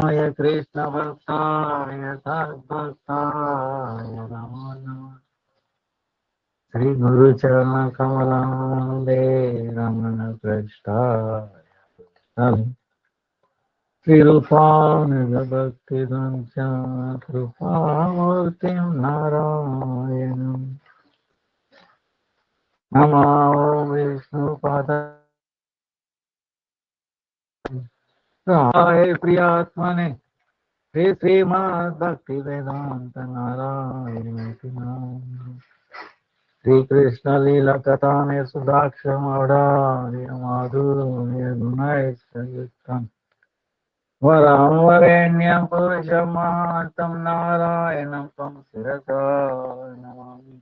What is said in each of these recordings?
Hare Krishna Bhaktaya Sadbhaktaya Namo Namo Sri Guru Charana Kamalande Ramana Prasthaya Sri Rupamida Bhakti Dhamsya Rupamurtim Narayanam Namo Vishnu Padaya Priyatmane Sri Srimad Bhakti Vedanta Narayana Sri Krishna Lila Katane Sudaksham Avadari Madhurya Gunai Sayutam Varam Varenyam Purusham Mahatam Narayanam Tam Sirasa Namami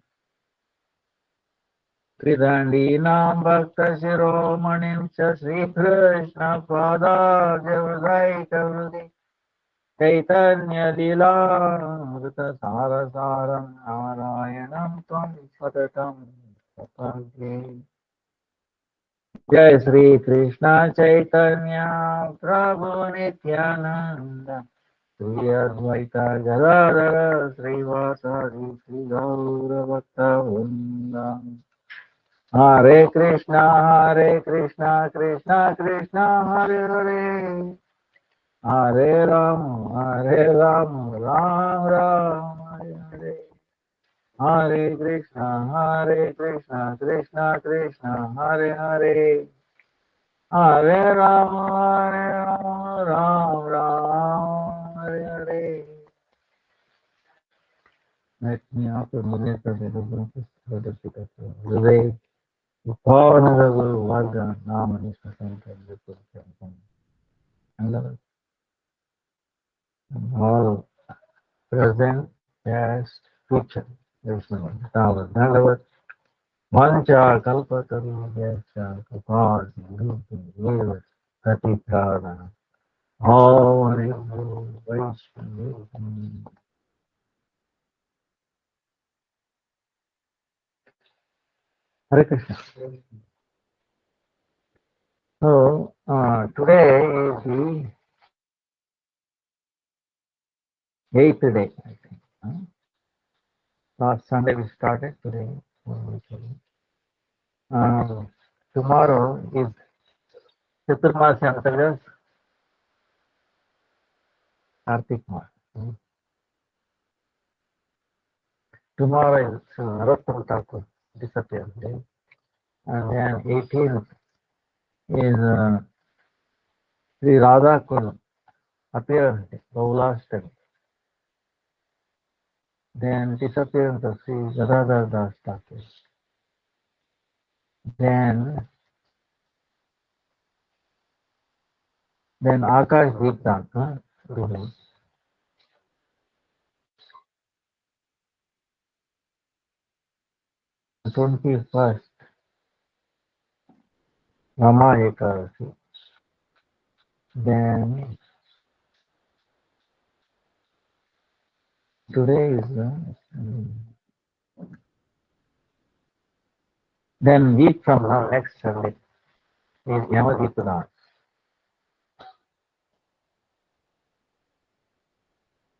Tridandinam Bhakta Shiromanim Cha Sri Krishna Pada Javadaika Vrudi Chaitanya Lila Amrita Sarasaram Narayanam Tam Satatam Sapagye Jai Sri Krishna Chaitanya Prabhu Nityananda Sri Advaita Gadadara Srivasari Sri Gaura Bhakta Vrinda Hare Krishna Krishna Krishna Hare Hare Hare Ram Ram Ram Hare Hare Hare Krishna Krishna Krishna Hare Hare Hare Ram Ram Ram Hare Hare. Let me offer Mudita Vivek, Upavana Guru Varga, Namanishna Sankar, and all present, past, future. Vishnu, Tava, Dandavat, Mancha, Kalpataru, Yasha, Kapad, Rupi, Vivat, Katiprana, all Vaishnav. Hare Krishna. So, today is the eighth day, I think. Last Sunday we started, today. Tomorrow is Chaturmasi Antargas, Kartik Mas. Tomorrow is Narottam Thakur disappeared day. And then 18th is Sri Radha Kund appearance day, Baulashtami. Then disappearance of Sri Gadadhar Das Thakur. Then Akash Deepdhan, 21st, Rama Ekadasi. Then today is then week from now, next Sunday, is Yamadipana.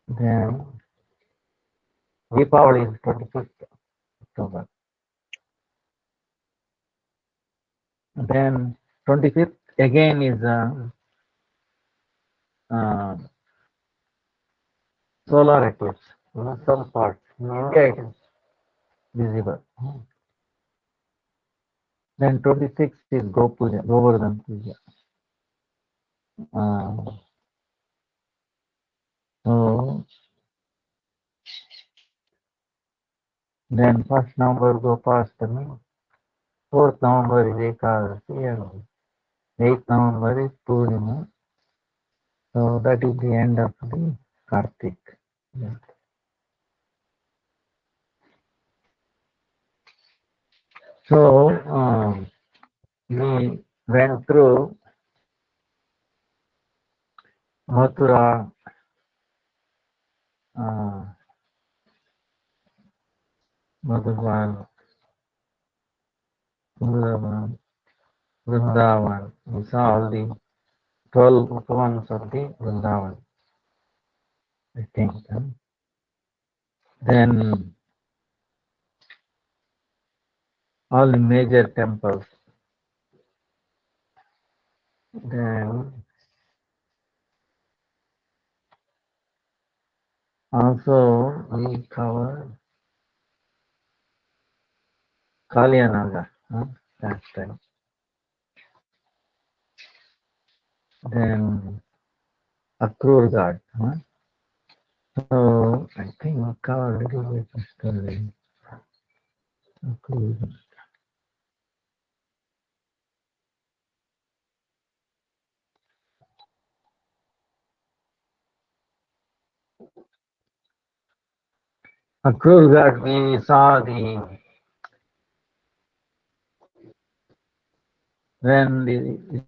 Then Deepavali is 25th October. Then 25th again is solar eclipse. Some parts in India it is visible. Then 26th is Gopuja, Govardhan Puja. So then 1st November Gopastami, 4th November is Ekadasi, and 8th November is Purnima. So that is the end of the Kartik. Yeah. So we went through Mathura, Madhuban, Vrindavan. We saw all the 12 Upavans of the Vrindavan. I think. Then all the major temples. Then also we cover Kalyanaga, that time. Then Akrur Ghat. So I think we cover a little bit of story. Akrur Ghat. Akrur Ghat, we saw when his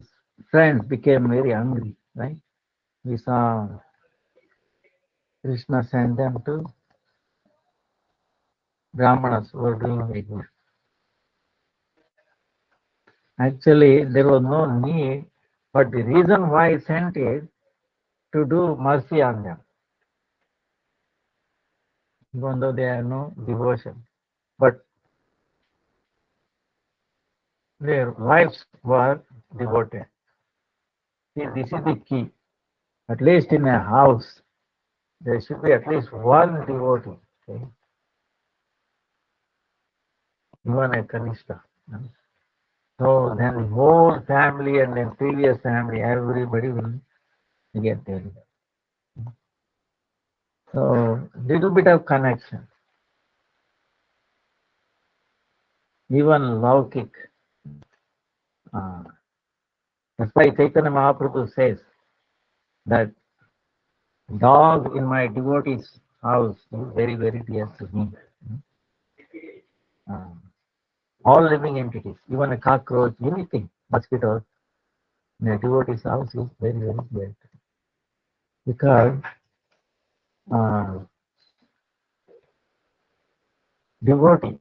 friends became very hungry, right? We saw Krishna sent them to Brahmanas who were doing very good. Actually, there was no need, but the reason why he sent is to do mercy on them, even though they have no devotion. But their wives were devoted. See, this is the key. At least in a house, there should be at least one devotee, okay? Even a Kanishta. So then the whole family and then previous family, everybody will get there. So little bit of connection. Even Laukik. That's why Chaitanya Mahaprabhu says that dog in my devotee's house is very, very dear to me. All living entities, even a cockroach, anything, mosquitoes, in a devotee's house is very, very dear. Because devotee,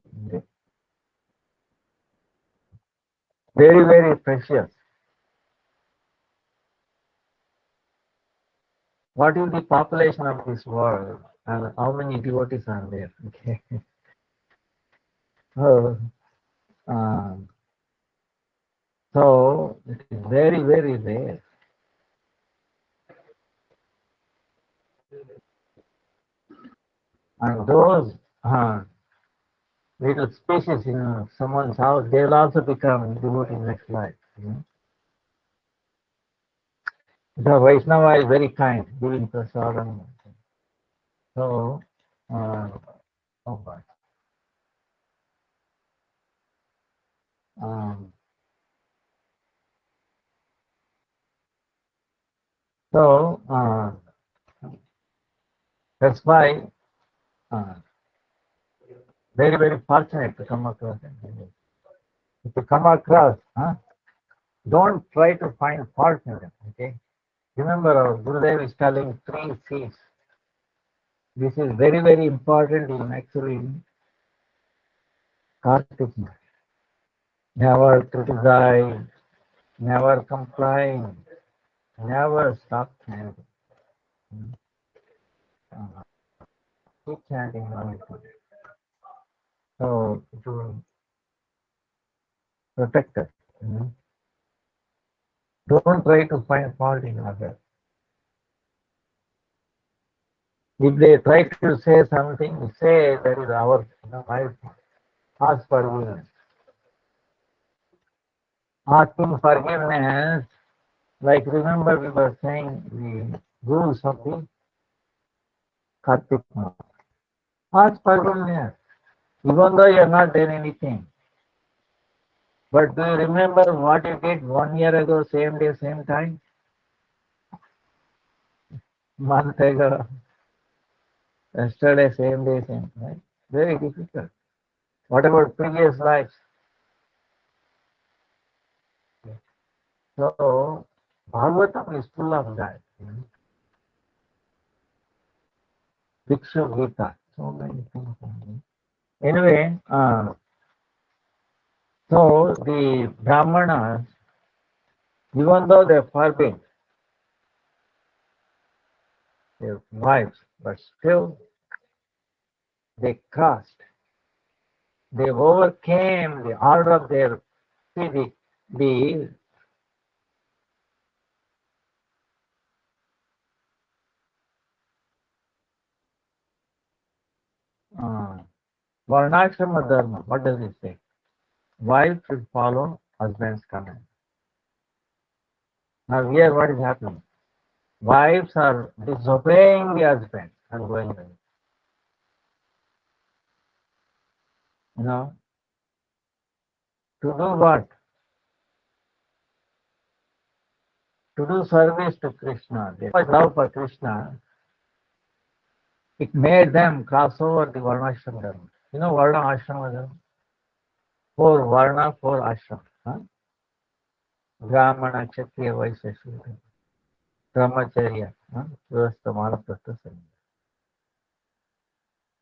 very, very precious. What is the population of this world and how many devotees are there? Okay. So it is very, very rare. And those little species in someone's house, they will also become devotee next life. The Vaishnava is very kind, giving prasadam. So, oh God. So that's why very, very fortunate to come across. If you come across, don't try to find fault in them. Okay. Remember, our Gurudev is telling 3 C's. This is very, very important in actually Kartik. Never criticize, never complain, never stop chanting. Keep chanting only. So to protect us. Don't try to find fault in others. If they try to say something, say that is our, I ask forgiveness. Asking forgiveness, like remember we were saying the rules of the Kartik month. Ask forgiveness, even though you have not done anything. But do you remember what you did 1 year ago, same day, same time? Month ago, yesterday, same day, same time. Very difficult. What about previous lives? So, Bhagavatam is full of that. Bhikshu Gita, so many things. Anyway, so the Brahmanas, even though they forbid, their wives, but still they crossed. They overcame the order of their the Varnashrama Dharma. What does it say? Wives should follow husband's command. Now here what is happening? Wives are disobeying the husband and going away. You know, to do what? To do service to Krishna. Their love for Krishna, it made them cross over the Varnashrama Dharma. You know Varna Ashrama Dharma? 4 Varna, 4 Ashrama. Huh? Brahmana, Kshatriya, Vaishya, Shudra, Brahmacharya, Vyavastha, Vanaprastha, Sanyasa.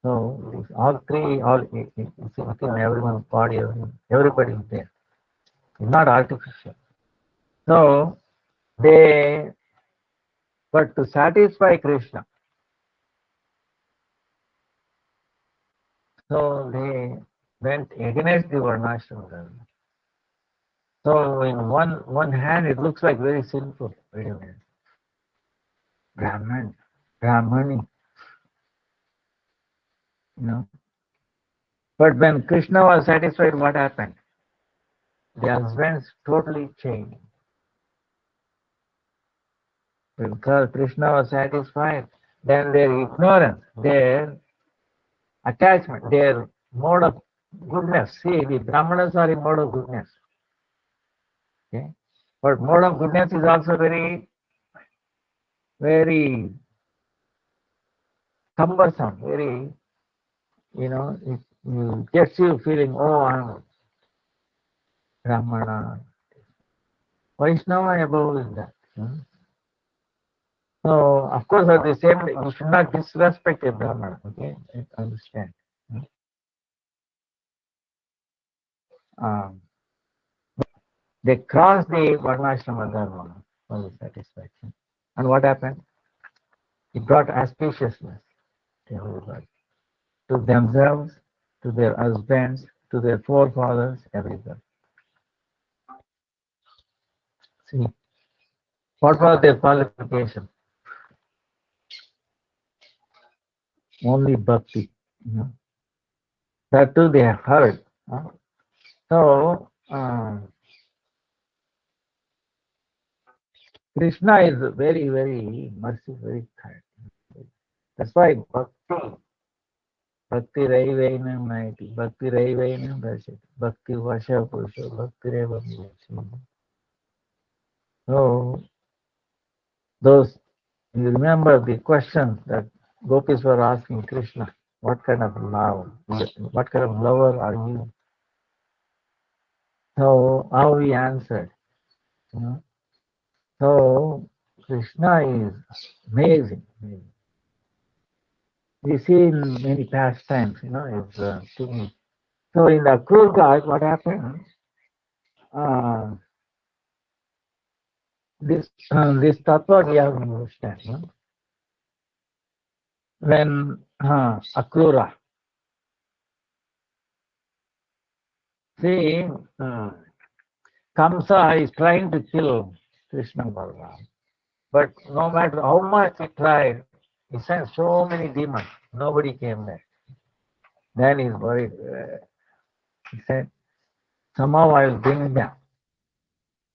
So all three, all it's within everyone's body, everybody is there. It's not artificial. So but to satisfy Krishna, so they went against the Varnashrama Dharma. So in one hand, it looks like very sinful. Wait a minute. Brahmani, you know. But when Krishna was satisfied, what happened? The husbands totally changed. Because Krishna was satisfied, then their ignorance, their attachment, their mode of goodness. See, the Brahmanas are in mode of goodness. Okay? But mode of goodness is also very, very cumbersome, very, it gets you feeling, oh, I'm Brahmana. Vaishnava above is that. So, of course, at the same time, you should not disrespect a Brahmana, okay? Understand. They crossed the Varnashrama Dharma for the satisfaction. And what happened? It brought auspiciousness to everybody, to themselves, to their husbands, to their forefathers, everybody. See, what was their qualification? Only bhakti. That too they have heard. So, Krishna is very, very merciful, very kind. That's why Bhakti Raivainam Naiti, Bhakti Raivainam Rashit, Bhakti Vasha Purusha, Bhakti Reva Mulachi. So, you remember the questions that gopis were asking Krishna, what kind of love, what kind of lover are you? So, how he answered, So, Krishna is amazing. We see in many pastimes, it's singing. So in the Akrura Ghat, what happened? This tattva we have to understand. When Akrura, see, Kamsa is trying to kill Krishna Balaram, but no matter how much he tried, he sent so many demons, nobody came there. Then he's worried. He said, somehow I will bring them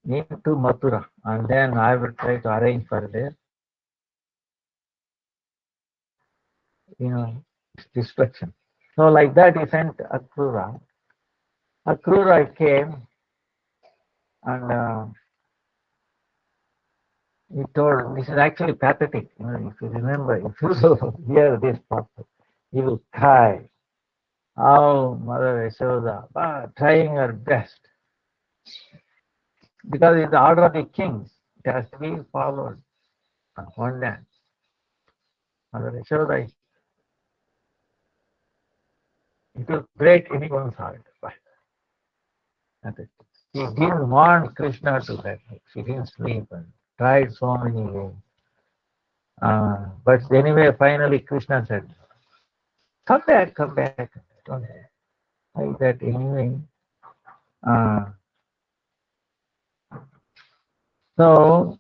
into Mathura, and then I will try to arrange for their, destruction. So like that, he sent Akrura. Akrura came and he told, this is actually pathetic. If you remember, if you hear this part, you will cry. How Mother Yashoda, trying her best. Because it's the order of the kings, it has to be followed on one hand. Mother Yashoda, it will break anyone's heart. She didn't want Krishna to get her. She didn't sleep and tried so many ways. But anyway, finally Krishna said, come back, come back. Don't like that anyway. Uh, so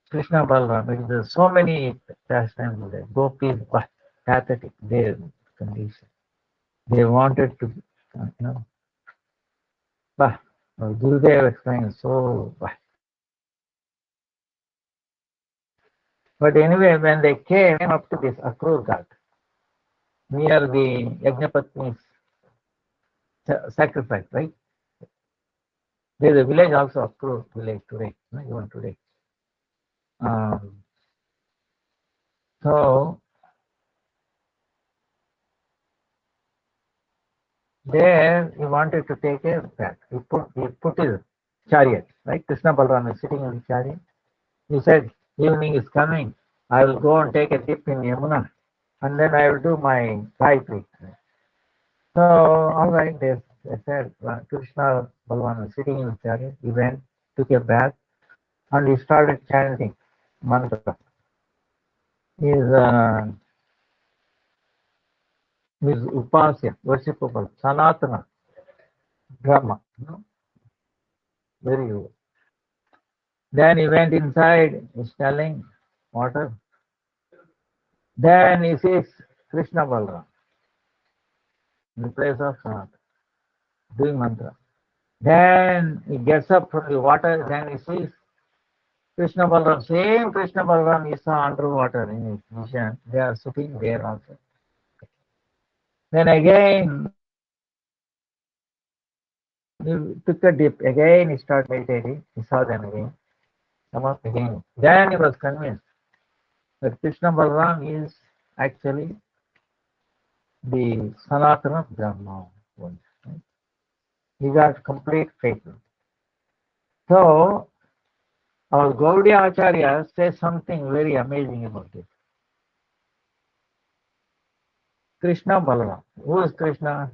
Krishna Balaram, there's so many pastimes there. Gopis, pathetic, their condition. They wanted to, bah, Gurudev explained so, bah. But anyway, when they came up to this Akrur Ghat, near the Yajnapatni's sacrifice, right? There's a village also, Akrur village today, even today. So there he wanted to take a bath. He put his chariot, right? Krishna Balaram is sitting in the chariot. He said, evening is coming. I will go and take a dip in Yamuna and then I will do my Gayatri. So, all right, they said, Krishna Balaram is sitting in the chariot. He went, took a bath, and he started chanting mantra. His upasya, worshipable, Sanatana, Brahma. Very good. Then he went inside, he's telling water. Then he sees Krishna Balaram in the place of Sanatana, doing mantra. Then he gets up from the water, then he sees Krishna Balaram, same Krishna Balaram he saw underwater in his vision. They are sitting there also. Then again, he took a dip. Again, he started meditating. He saw them again. Come up again. Then he was convinced that Krishna Balaram is actually the Sanatana Brahma. He got complete faith. So, our Gaudiya Acharya says something very amazing about this. Krishna Balaram. Who is Krishna?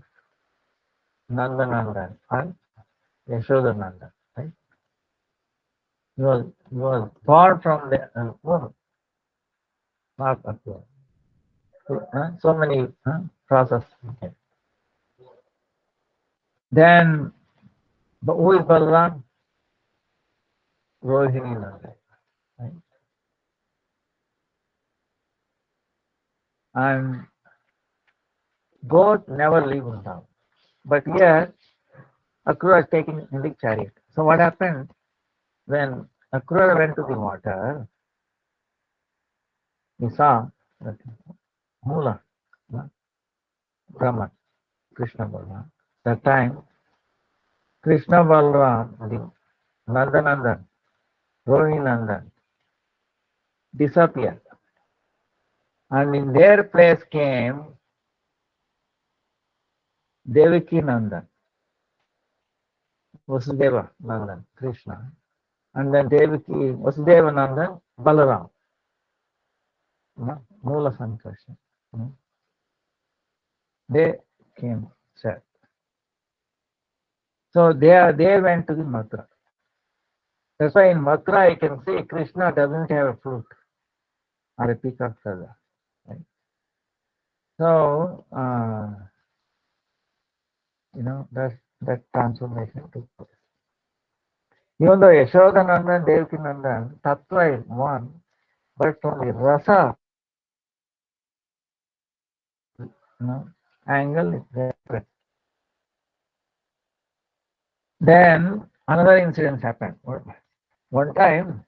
Nandanandan and Yashodanandan. Right? He was born from the not Akbar. So many process. Then, who is Balaram? Rohini Nandan. Right? And both never leave Vrindavan. But here, Akrura is taking in the chariot. So what happened when Akrura went to the water? He saw that Mula, Brahman, Krishna Balaram. That time, Krishna Balaram, the Nandanandan, Rohini Nandan, disappeared. And in their place came Devaki Nandan, Vasudeva Nandan, Krishna. And then Devaki, Vasudeva Nandan, Balaram, Mula Sankarshan. They came, said. So they went to the Mathura. That's why in Mathura you can see Krishna doesn't have a flute or a peacock feather. Right? So, that transformation took place. Even though Yashodanandan, Devakinandan, Tattva is one, but only Rasa angle is different. Then another incident happened. One time,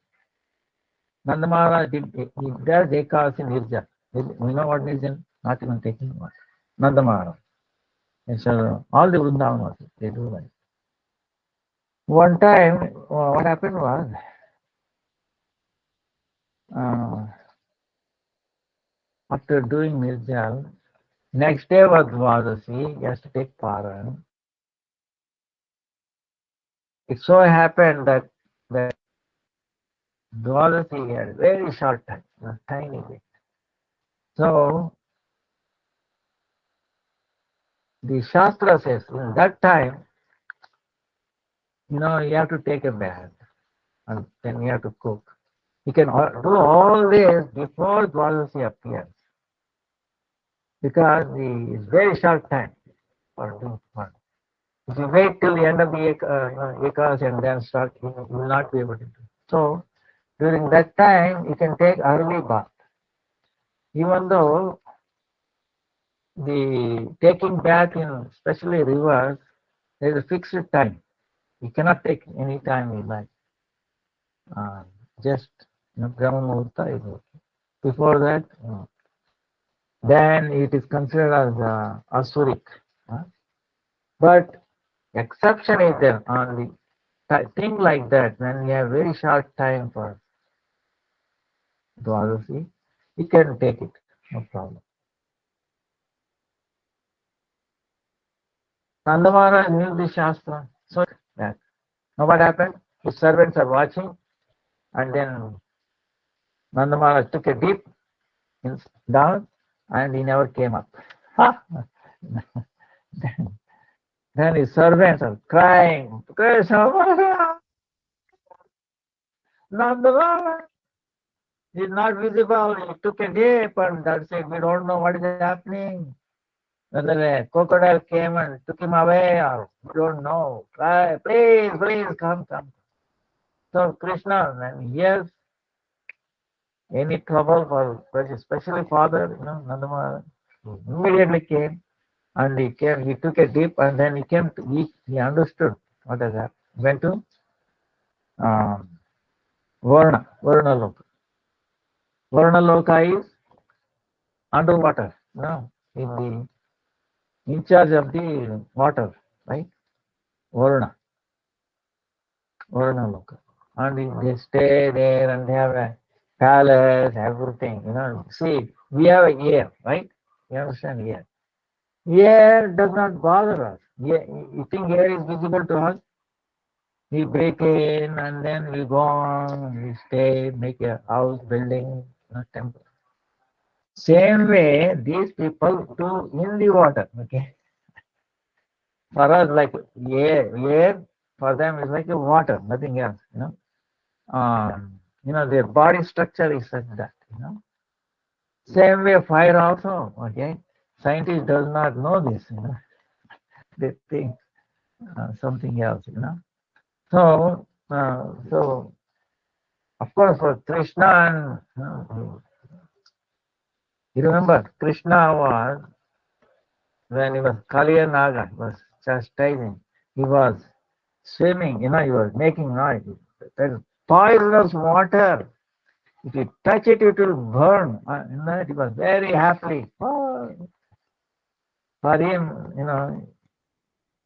Nanda Maharaj he does Ekadasi Nirjan. We know what Nirjan? Not even taking one. Nanda Maharaj. And so all the Vrindavan they do that. One time, what happened was, after doing Nirjan, next day was Dwadasi, he has to take Paran. It so happened that Dwadasi had very short time, a tiny bit. So the Shastra says in that time, you have to take a bath and then you have to cook. He can do all this before Dwadasi appears, because it's very short time for doing one. If you wait till the end of the Ekadasi and then start, you will not be able to do. So during that time, you can take early bath. Even though the taking bath in especially rivers, there is a fixed time. You cannot take any time you like. Uh, just Brahma Muhurta is okay. Before that, then it is considered as Asuric. But exception is there only. Thing like that, when you have very short time for Dwadasi, you can take it, no problem. Nandamara knew the Shastra, so that. Now what happened? His servants are watching, and then Nandamara took a dip down, and he never came up. Then his servants are crying, Krishna, Nandamara is not visible. He took a dip, and that's it. We don't know what is happening. Whether a crocodile came and took him away, or we don't know. Cry, please, please, come, come. So Krishna, when he hears any trouble for, especially father, Nandamara, immediately came, and he took a dip, and then he came to eat. He understood what has happened. Went to um, Varna Loka. Varna Loka is underwater, in charge of the water, right? Varna Loka. And they stay there and they have a palace, everything, See, we have a air, right? You understand air. Air does not bother us. You think air is visible to us? We break in and then we go on, we stay, make a house, building, temple. Same way, these people do in the water, okay? For us, like air for them is like a water, nothing else, their body structure is such that, Same way, fire also, okay? Scientist does not know this, They think something else, So of course, for Krishna, you remember, Krishna was, when he was Kaliya Naga, was chastising, he was swimming, he was making noise. That is poisonous water. If you touch it, it will burn. He was very happy. Oh, for him,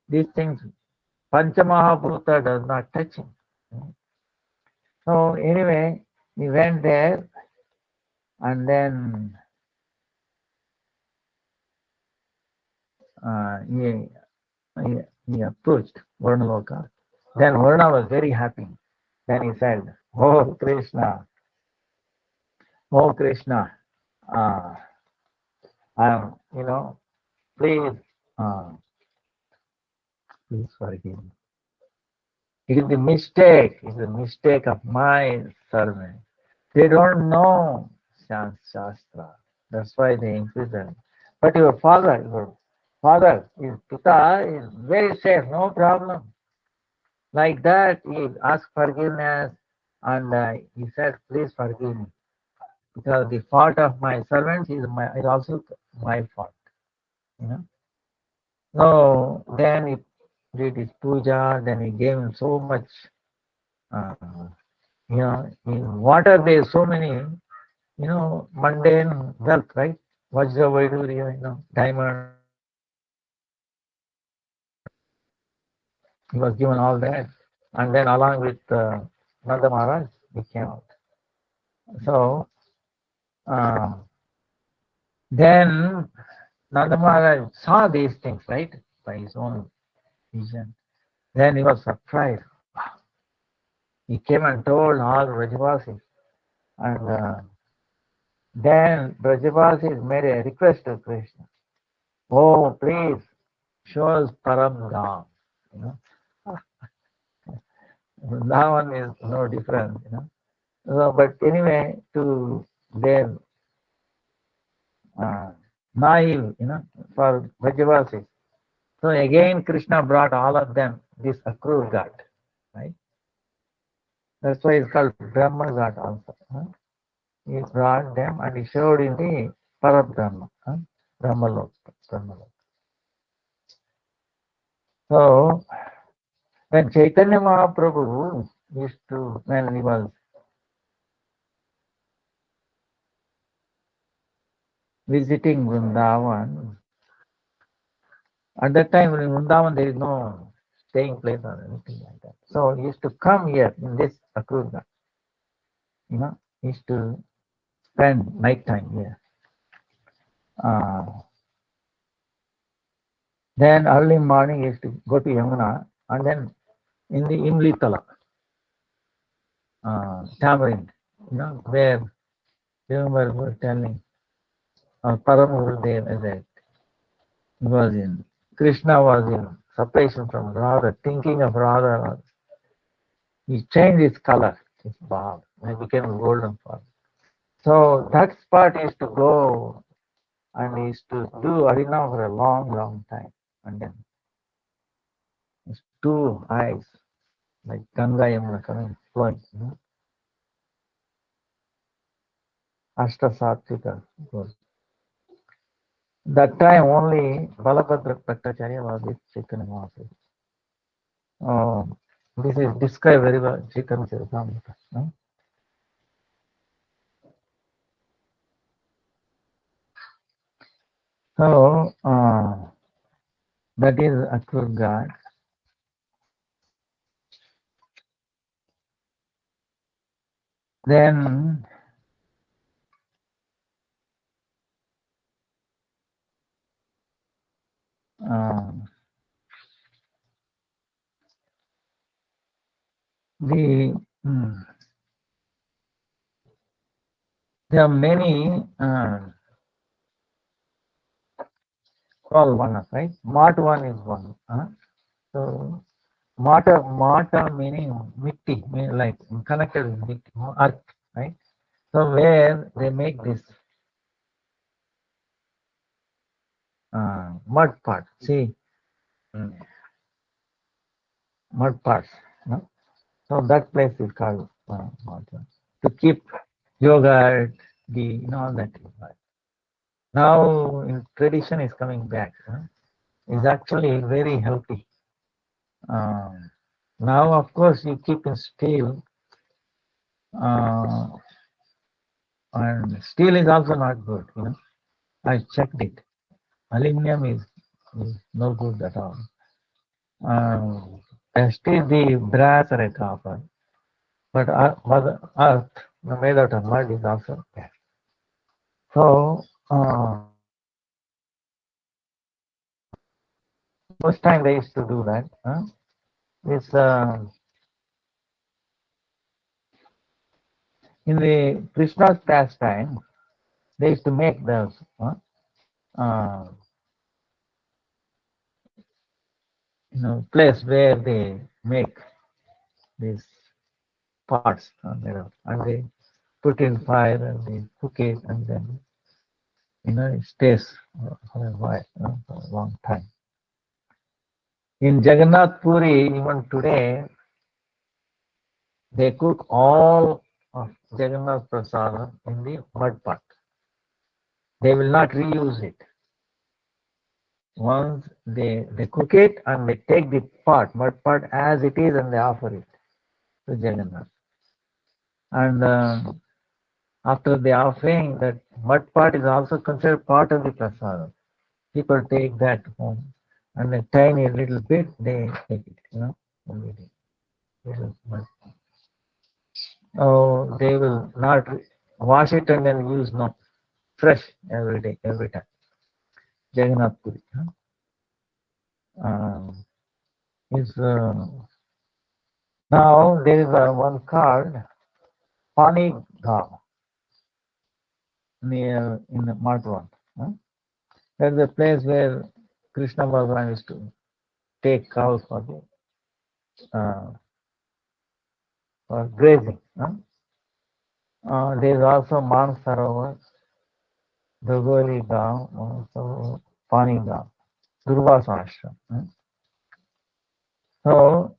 these things, Panchamahabhuta does not touch him. So anyway, he went there, and then he approached Varnaloka. Then Varna was very happy. Then he said, "Oh Krishna, uh, I'm, please, uh, please forgive me. It is the mistake. It is a mistake of my servant. They don't know Shastra. That's why they imprison. But your father, his Pita is very safe, no problem. Like that, he asked forgiveness, and he said, please forgive me. Because the fault of my servants is also my fault. So then he did his puja, then he gave him so much, uh, in water there is so many, mundane wealth, right? Vajra, Vaidurya, diamond. He was given all that. And then along with Nanda Maharaj, he came out. So then Nanda Maharaj saw these things, right? By his own vision. Then he was surprised. He came and told all Brajavasis. And then Brajavasis made a request to Krishna. Oh, please, show us Param Dham. That one is no different, But anyway, to their naive, for Brajavasis. So again, Krishna brought all of them, this Akrur God, right? That's why it's called Brahma God also. He brought them and he showed in the Parabrahma, Brahmalok. So when Chaitanya Mahaprabhu used to, when he was visiting Vrindavan, at that time in Vrindavan there is no staying place or anything like that. So he used to come here in this Akrurga, he used to spend night time here. Then early morning he used to go to Yamuna, and then in the Imlitala, tamarind, where Devambar was telling, Paramurdev that was in, Krishna was in separation from Radha, thinking of Radha. He changed his color, his barb, and became golden form. So that spot is to go and is to do Harinam for a long, long time. And then his two eyes, like Ganga Yamuna coming, flowing. Ashta Satvika goes. That time only Balabhadra Bhattacharya was with Chaitanya Mahaprabhu. This is described very well, Chaitanya Charitamrita. So that is Akrur God. Then the there are many called one, right? Mat one is one. So Mata meaning mitti, mean like connected with mitti, earth, right? So where they make this mud pot, see, mud pots. So that place is called Mata. To keep yoga, all that. Now in tradition is coming back. Is actually very healthy. Now, of course, you keep in steel, and steel is also not good. I checked it. Aluminum is no good at all. Still the brass or a copper, but Mother Earth made out of mud is also bad. So first time they used to do that. This in the Krishna's pastime, they used to make those place where they make these pots and they put in fire and they cook it, and then it stays for a while, for a long time. In Jagannath Puri, even today, they cook all of Jagannath Prasada in the mud pot. They will not reuse it. Once they cook it and they take the mud pot as it is, and they offer it to Jagannath. And after the offering, that mud pot is also considered part of the prasada. People take that home, and a tiny little bit they take it, Oh, they will not wash it and then use fresh every day, every time. Jagannath Puri. Is now there is one called Pani Gao near in Madhwan. That's the place where Krishna Bhagavan used to take cows for grazing. There is also Mansarovar, Dogoli Gam, also Panigam, Durvasa Ashram. So,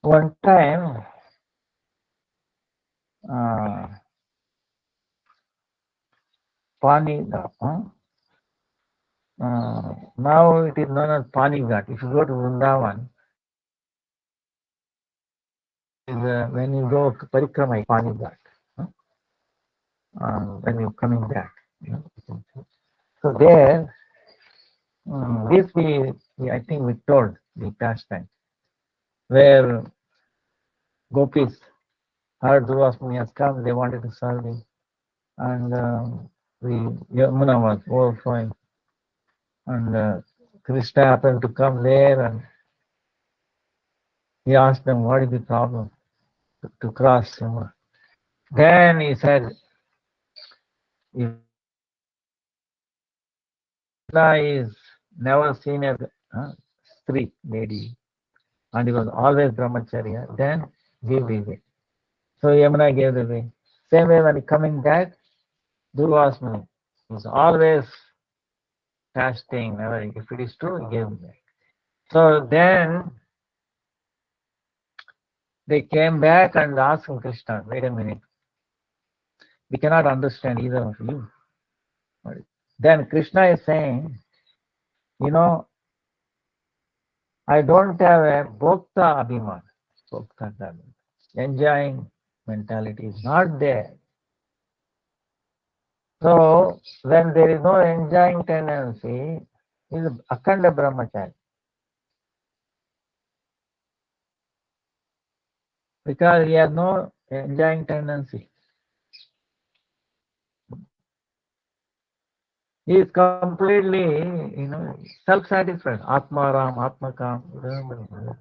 one time, Panigam, now it is known as Panighat. If you go to Vrindavan, when you go to Parikrama, Panighat, when you're coming back. So there, this I think we told the pastime, where gopis heard Durvasmuni has come, they wanted to serve him, and the Yamuna was overflowing, and Krishna happened to come there, and he asked them, what is the problem to cross Yamuna? Then he said, if Krishna is never seen a street lady, and he was always brahmacharya, then give the way. So Yamuna gave the way. Same way when he coming back, Durvasmuni is always fasting. If it is true, he gave the way. So then they came back and asked Krishna, wait a minute, we cannot understand either of you. Then Krishna is saying, you know, I don't have a bhokta abhiman. Enjoying mentality is not there. So when there is no enjoying tendency, he is akhanda brahmachari. Because he has no enjoying tendency. He is completely, self-satisfied. Atmaram, Atmakam.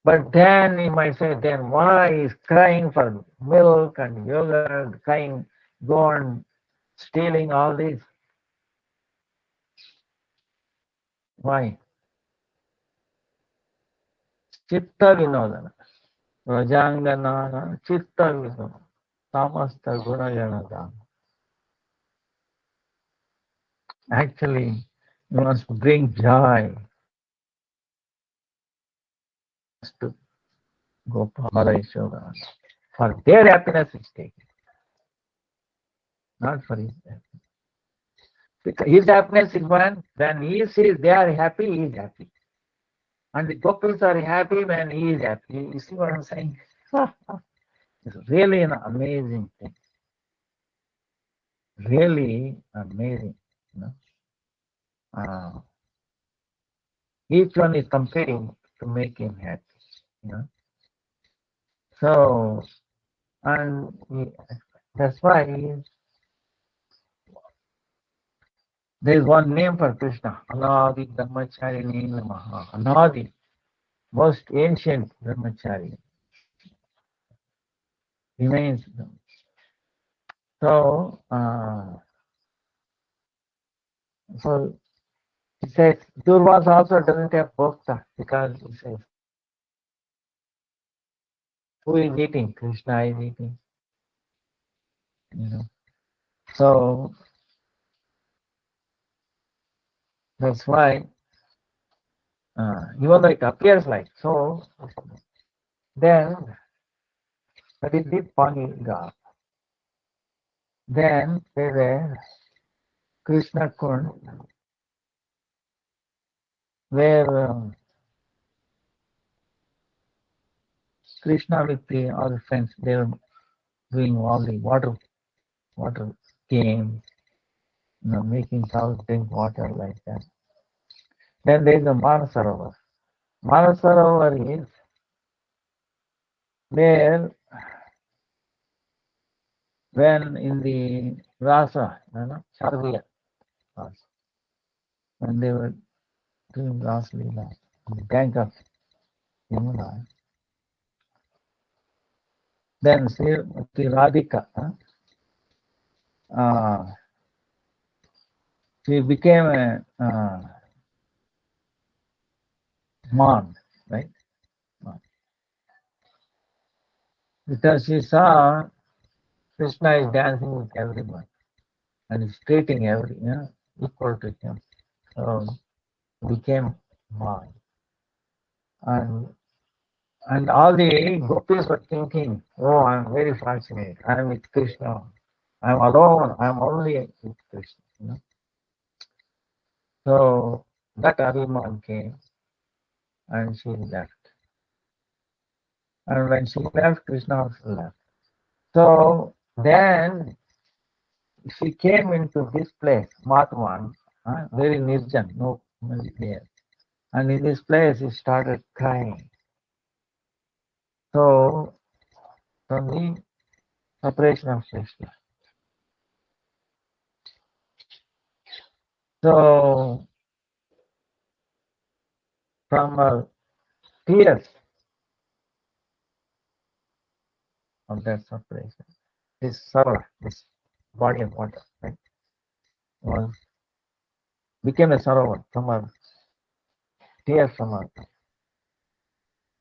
But then he might say, then why is crying for milk and yogurt, crying, go on stealing all this? Why? Chitta vinodana. Rajanganana chitta vinodana. Samasta gunayanadana. Actually, he wants to bring joy to Gopala Yashoda. For their happiness is taken, not for his happiness. Because his happiness is when he sees they are happy, he is happy. And the gopis are happy when he is happy. You see what I'm saying? It's really an amazing thing. Really amazing. Each one is competing to make him happy. So, and that's why there is one name for Krishna, Anadi Brahmachari Namaha. Anadi, most ancient Brahmachari, remains. So, so he says Durvas also doesn't have bhokta because he says, who is eating? Krishna is eating. So that's why, even though it appears like so, then that is the Paniga. Then there's a Krishna Kund where Krishna with the other friends, they were doing all the water games, making cows drink water like that. Then there is a Manasarovar. Manasarovar is where when in the Rasa, Sharviya, when they were doing Rasa Leela, on the bank of Yamuna, then Srimati Radhika, she became a man right? Because she saw Krishna is dancing with everyone and is treating equal to him. So became mad. And all the gopis were thinking, oh, I'm very fortunate. I'm with Krishna. I'm alone. I'm only with Krishna. So that Abhiman came and she left. And when she left, Krishna also left. So then she came into this place, Matwan, very nirjan, no nobody there. And in this place, she started crying. So from the separation of Krishna. So from tears of that separation, this Sarva, this body of water, right, was became a Sarva from a tears from her.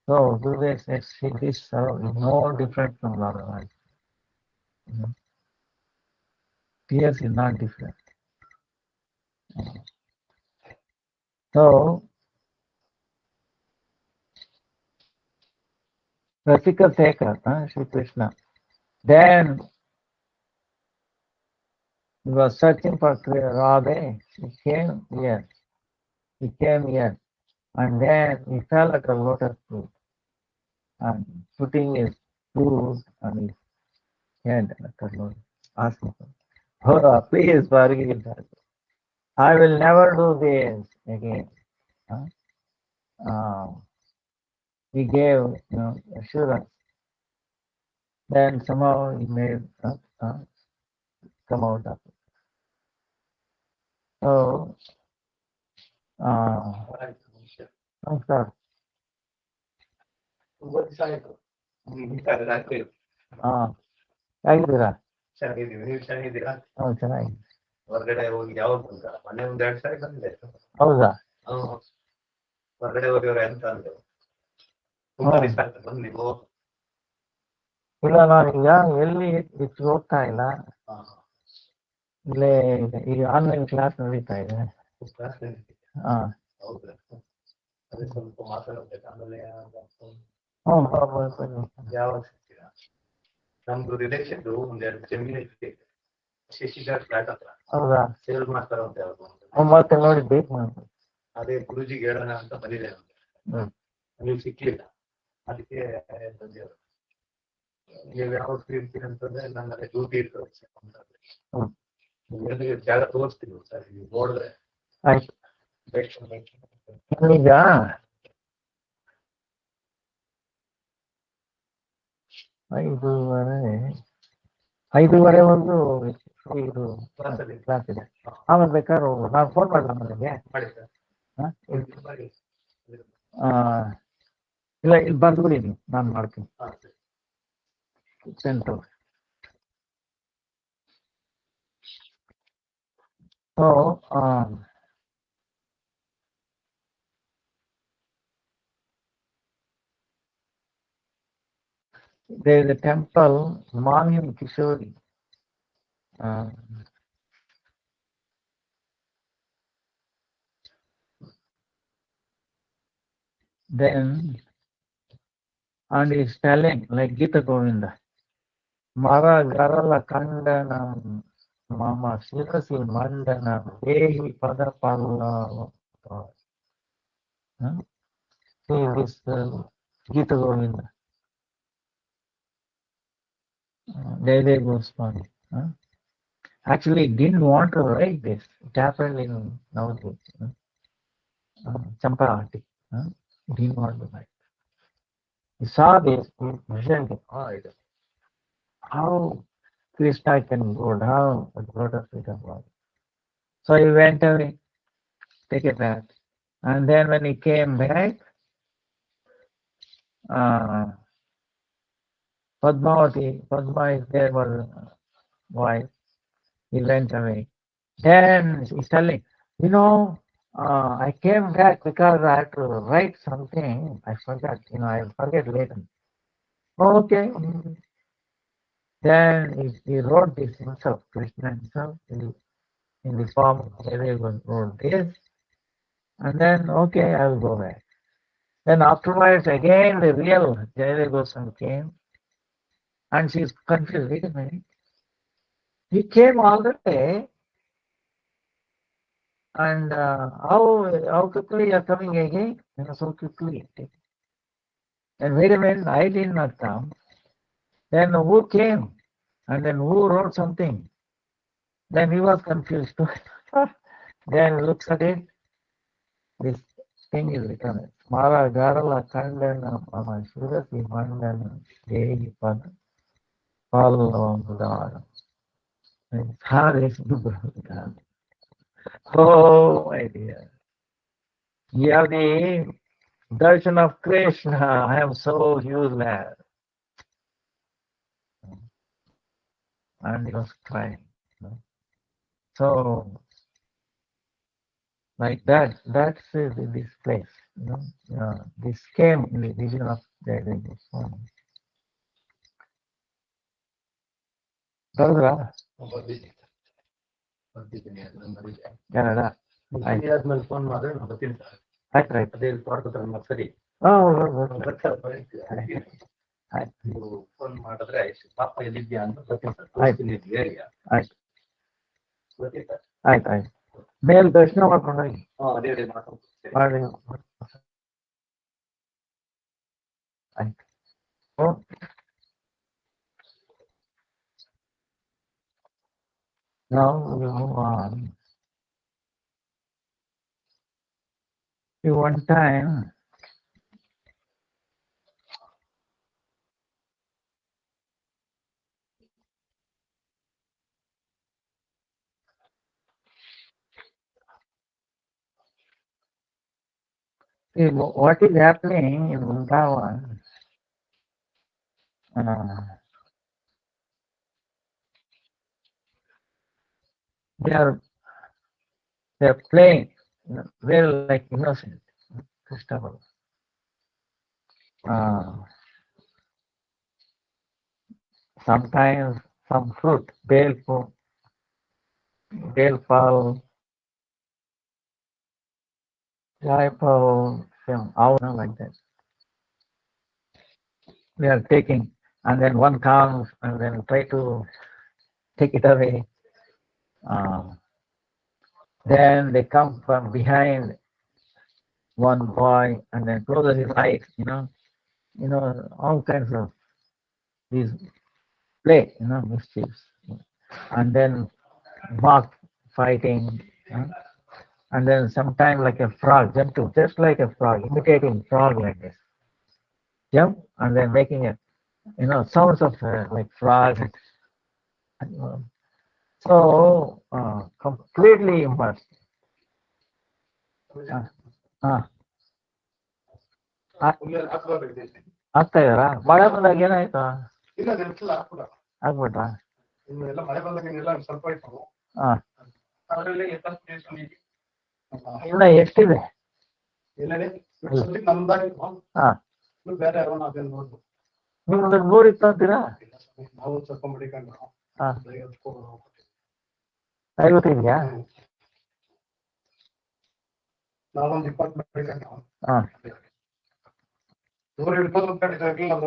So Gurudev says, see, this Sarva is no different from Radharani. Tears is not different. So Rasika Thekar, Sri Krishna, then he was searching for Radhe. He came here. He came here. And then he fell at a lotus fruit and putting his food on his head at the lotus, asking for, oh, please forgive us. I will never do this again. He gave assurance. Then somehow he made come out of it. So, namaskar. ಹೇಗಿದ್ದೀರಾ? ಚೆನ್ನಾಗಿ. ಹೊರಗಡೆ ಹೋಗಿ ಯಾವಾಗ ಬಂದ? ಮೊನ್ನೆ ಒಂದ್ 2 ಸಾರಿ ಬಂದಿದೆ. ಹೌದಾ? ಹೊರಗಡೆ ಹೋಗಿವ್ರೆ ಅಂತ ಅಂದ್ರು. ತುಂಬಾ ದಿವಸ ಆಯ್ತು ಬಂದು ನೀವು? ಇಲ್ಲ, ನಾನೀಗ ಎಲ್ಲಿ ಹೆಚ್ಚು ಹೋಗ್ತಾ ಇಲ್ಲ. ಇಲ್ಲೇ ಈಗ ಆನ್ಲೈನ್ ಕ್ಲಾಸ್ ನಡೀತಾ ಇದೆ. ಹಾ, ಹೌದಾ? ಅದೇ ಸ್ವಲ್ಪ ಮಾತಾಡ್ಬೇಕು. ಆಮೇಲೆ ಯಾವಾಗ ಸಿಗ್ತೀರಾ? ನಮ್ದು ರಿಲೇಷನ್ ಒಂದೆರಡು ಜಮೀನು ಐತಿ ಶಶಿಧರ್ ಫ್ಲಾಟ್ ಹತ್ರ. ಹೌದಾ? ಸೇಲ್ ಮಾಡ್ತಾರ ಅಂತ ಯಾವ್ದು ಮತ್ತೆ ನೋಡಿ ಬೇಕು ಮಾಡ್ತೀನಿ. ಅದೇ ಗುರುಜಿಗೆ ಹೇಳೋಣ ಅಂತ ಬಂದಿದೆ. ನೀವು ಸಿಕ್ಲಿಲ್ಲ, ಅದಕ್ಕೆ ಬಂದಿರೋದು. ನೀವು ಯಾವಾಗ ಫ್ರೀ ಇರ್ತೀರಿ ಅಂತಂದ್ರೆ ನನ್ನ ಡ್ಯೂಟಿ ಇರ್ತದೆ. ಜಾಗ ತೋರಿಸ್ತೀವಿ ಸರ್, ನೀವು ನೋಡಿದ್ರೆ ಆಯ್ತು. ಈಗ 5:30 ಇದು ಕ್ಲಾಸ್ ಇದೆ. ಆಮೇಲೆ ಬೇಕಾದ್ರೆ ನಾನು ಫೋನ್ ಮಾಡಲ್ಲ ನನಗೆ. ಇಲ್ಲ, ಇಲ್ಲಿ ಬರ್ದ್ಬಿಡಿ ನೀವು, ನಾನು ಮಾಡ್ತೀನಿ. Centre. So there is a temple, Manyam Kishori. Then, and he's telling like Gita Govinda, Mara Garala Kandana Mama Shirasi Mandana Dehi Padapalla. See this Gita Govinda. Dede Goswami. Actually, didn't want to write this. It happened in Navadvip. Champavati. Didn't want to write. He saw this, he visioned it. How Krishna can go down at the lotus feet of God. So he went away, take it back. And then when he came back, Padma is there, was wife. He went away. Then he's telling, I came back because I had to write something. I forgot, I forget later. Okay. Then he wrote this himself, Krishna himself, in the form of Jayadeva wrote this. And then, okay, I'll go back. Then afterwards, again, the real Jayadeva Goswami came. And she's confused. Wait a minute. He came all the way. And how quickly you're coming again? So quickly. And wait a minute, I did not come. Then who came? And then who wrote something? Then he was confused too. Then looks at it. This thing is written. Mara Garala Kandana Mama Surati Mandana Dehi Pad Pallavam Budara. Oh my dear. You have the darshan of Krishna. I am so useless. And he was crying. So like that's this place. This came in the vision of the Swami. Canada. ಆದ್ಮೇಲೆ phone ಮಾಡಿದ್ರೆ ನಾನು ಬರ್ತೀನಿ sir. ಆಯ್ತು ಆಯ್ತು. ಅದೇ ತೋಟದ ಸರಿ ನೀವು ಫೋನ್ ಮಾಡಿದ್ರೆ ಆಯ್ತು. ಪಾಪ ಎಲ್ಲಿದ್ಯಾ ಅಂತ ಬರ್ತೀನಿ ಸರ್. ತೋರಿಸ್ತೀನಿ ಏರಿಯಾ. ಆಯ್ತು ಬರ್ತೀನಿ ಸರ್. ಆಯ್ತು ಆಯ್ತು. ಮೇಲೆ ದರ್ಶನ ಮಾಡ್ಕೊಂಡು ಹೋಗಿ. ಅದೇ ಮಾಡ್ಕೊಂಡು ಆಯ್ತು. Now we move on. One time, what is happening in Vrindavan? They're playing very like innocent. Christopher. Sometimes some fruit, bale fall, jaipal, some like that. They are taking, and then one comes and then try to take it away. Then they come from behind one boy and then close his eyes, all kinds of these play, mischiefs, and then mock fighting, and then sometimes like a frog, jump to just like a frog, imitating frog like this, jump and then making it, sounds of like frog. So completely immersed. ಆಗ್ತಾ ಇದಾರಾ? ಮಳೆ ಬಂದಾಗ ಏನಾಯ್ತು? ಆಗ್ಬಿಟ್ರಾ? ಮಳೆ ಬಂದಾಗ ಸ್ವಲ್ಪ ಇತ್ತು. ಇನ್ನ ಎಷ್ಟಿದೆ? ಬೇರೆ ಯಾರೋ ಅದೇನು ನೋಡ್ಬೋದು. ನಿಮ್ದು 100 ಇತ್ತು ಅಂತೀರಾ? ನಾವು ಸ್ವಲ್ಪ ಮಡಿಕೊಂಡು 50 ಇದೆಯಾ? ನಾವೊಂದು 20 ಮಡಿಕೊಂಡು 120 ಕಡಿದಾಗಿ ನಾವು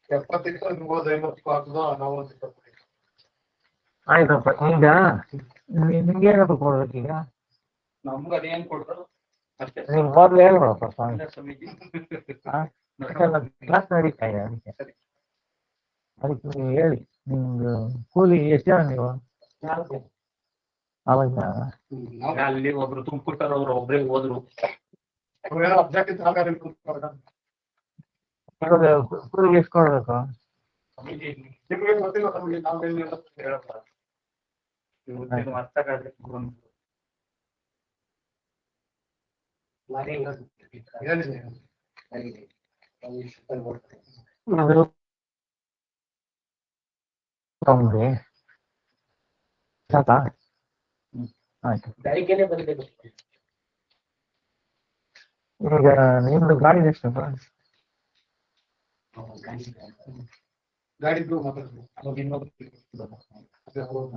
70 50 ಆಗ್ತದೋ ನಾವೊಂದು 20. ಆಯ್ತಪ್ಪ. ಈಗ ನಿಮ್ಗೆ ಏನಾದ್ರು ಕೊಡ್ಬೇಕೀಗ? ನಮ್ಗೆ ಅದೇನ್ ಕೊಡ್ರು ಅಷ್ಟೇ. ನೀವು ಮೊದ್ಲು ಹೇಳ್ಬಿಡಪ್ಪ ಸ್ವಾಮಿ. ಕ್ಲಾಸ್ ನಡೀತಾ ಇದೆ ಅದಕ್ಕೆ ನೀವು ಹೇಳಿ. ನಿಮ್ದು ಕೂಲಿ ಎಷ್ಟು ಜನ ನೀವು? ಅವಾಗ ಅಲ್ಲಿ ಒಬ್ರು ತುಂಬಿಕೊಟ್ಟಾರ, ಅವ್ರು ಒಬ್ರೇ ಹೋದ್ರು. ಕೂಲಿಗೆ ಎಷ್ಟು ಕೊಡ್ಬೇಕು? ನಿಮ್ಗೆ ಗೊತ್ತಿಲ್ಲ ನಮಗೆ, ನಾವೇನು ಹೇಳಪ್ಪ. ಅರ್ಥ ಆಗಲ್ಲ. ಸಾಕಾ? ಆಯ್ತು. ಬೆಳಿಗ್ಗೆನೆ ಬಂದಿದೆ. ಈಗ ನಿಮ್ದು ಗಾಡಿ ಎಷ್ಟಪ್ಪ? ಗಾಡಿಗೂ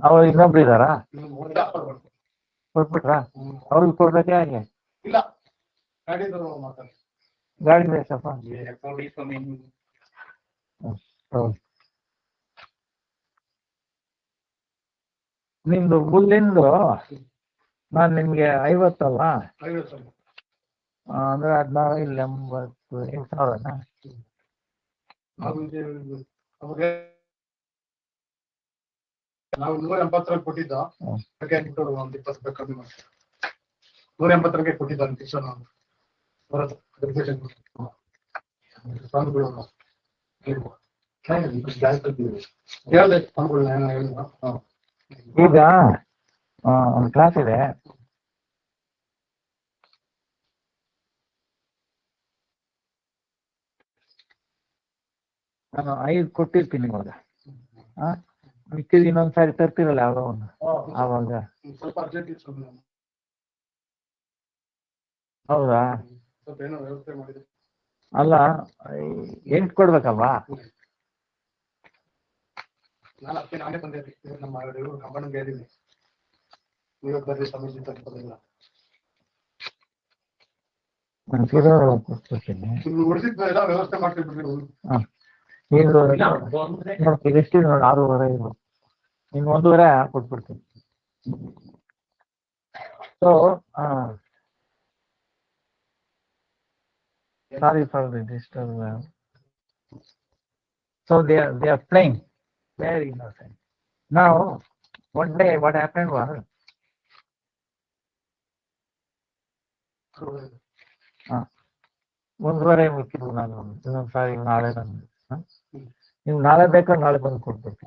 ಅವ್ರು ಇನ್ನೊಬ್ರು ಇದಾರಾ? ಕೊಟ್ಬಿಟ್ರಾ? ಅವ್ರಿಗೆ ಕೊಡ್ಬೇಕಾ ಹಾಗೆ? ಇಲ್ಲ, ಗಾಡಿದು ಮಾತಾಡಿ. ಗಾಡಿ ಎಷ್ಟಪ್ಪ? ಹೌದು. ನಿಮ್ದು ಹುಲ್ಲಿಂದು ನಾನು ನಿಮ್ಗೆ 50 ಅಲ್ಲ, 50 ಅಂದ್ರೆ 16 ಇಲ್ಲಿ 88,000. ನಾವು 180 ಕೊಟ್ಟಿದ್ದ, ಒಂದು 20 ರೂಪಾಯಿ ಕಮ್ಮಿ ಮಾಡಿ 180 ಕೊಟ್ಟಿದ್ದ ಕಿಶನ್ ಬರೋದು. ಈಗ ಒಂದು ಕ್ಲಾಸ್ ಇದೆ, ನಾನು 5 ಕೊಟ್ಟಿರ್ತೀನಿ ಇವಾಗ. ಮಿಕ್ಕಿದ ಇನ್ನೊಂದ್ಸಾರಿ ತರ್ತಿರಲ್ಲ ಯಾವಾಗ ಒಂದು, ಆವಾಗ. ಸ್ವಲ್ಪ ಅರ್ಜೆಂಟ್ ಇತ್ತು. ಹೌದಾ? ಸ್ವಲ್ಪ ಏನೋ ವ್ಯವಸ್ಥೆ ಮಾಡಿದೆ. ಅಲ್ಲ 8 ಕೊಡ್ಬೇಕಲ್ವಾ? ನಾನು ಅದಕ್ಕೆ ನಾನೇ ಬಂದೆ. ನಮ್ಮ ಕಂಬಣ್ಣಗೆ ಹೇಳಿದ್ದೀನಿ, ನೀವು ಬರ್ರಿ ಸ್ವಾಮೀಜಿ ತರ್ಕೋದಿಲ್ಲ. ವ್ಯವಸ್ಥೆ ಮಾಡ್ತಿರ್ಬಿಡಿ. ಇದೆಷ್ಟು ನೋಡಿ 6.5 ಇನ್ನು 1.5 ಕೊಟ್ಬಿಡ್ತೀನಿ. So sorry for the disturbance. So they are playing very innocent. Now one day what happened was, ಒಂದುವರೆ ಮುಗಿದ್ರು. ನಾನು ಇನ್ನೊಂದ್ಸಾರಿ ನಾಳೆ ಬಂದು ನೀವು ನಾಳೆ ಬೇಕಾದ್ರೆ ನಾಳೆ ಬಂದು ಕೊಡ್ಬೇಕು.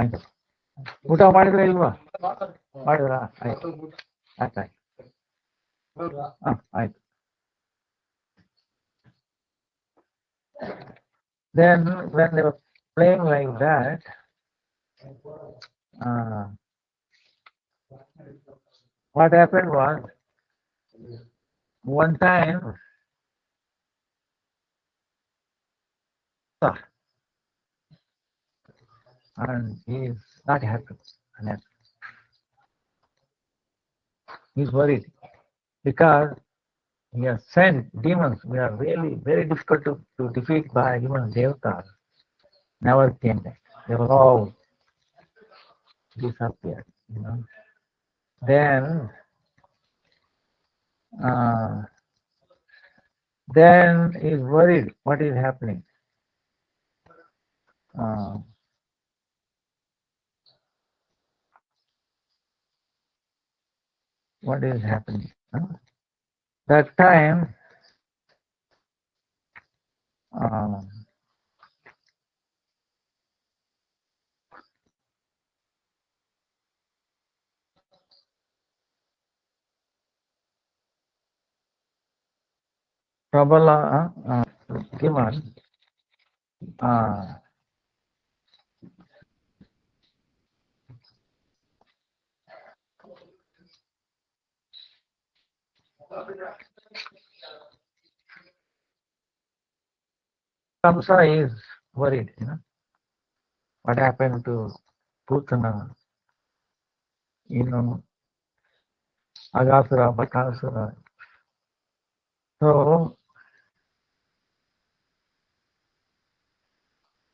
ಆಯ್ತು. ಊಟ ಮಾಡಿದ್ರೆ ಇಲ್ವಾ? ಮಾಡಿದ್ರಾ? ಆಯ್ತು ಆಯ್ತು ಆಯ್ತು. Then when they were playing like that, what happened was, one time and he is not happy. He's worried because he has sent demons. We are really very difficult to defeat by even devatas. Never came back. They were all disappeared, you know. Then he's worried what is happening. What is happening? That time Prabala given Kamsa is worried, you know, what happened to Putana, you know, Agasura, Bakasura. So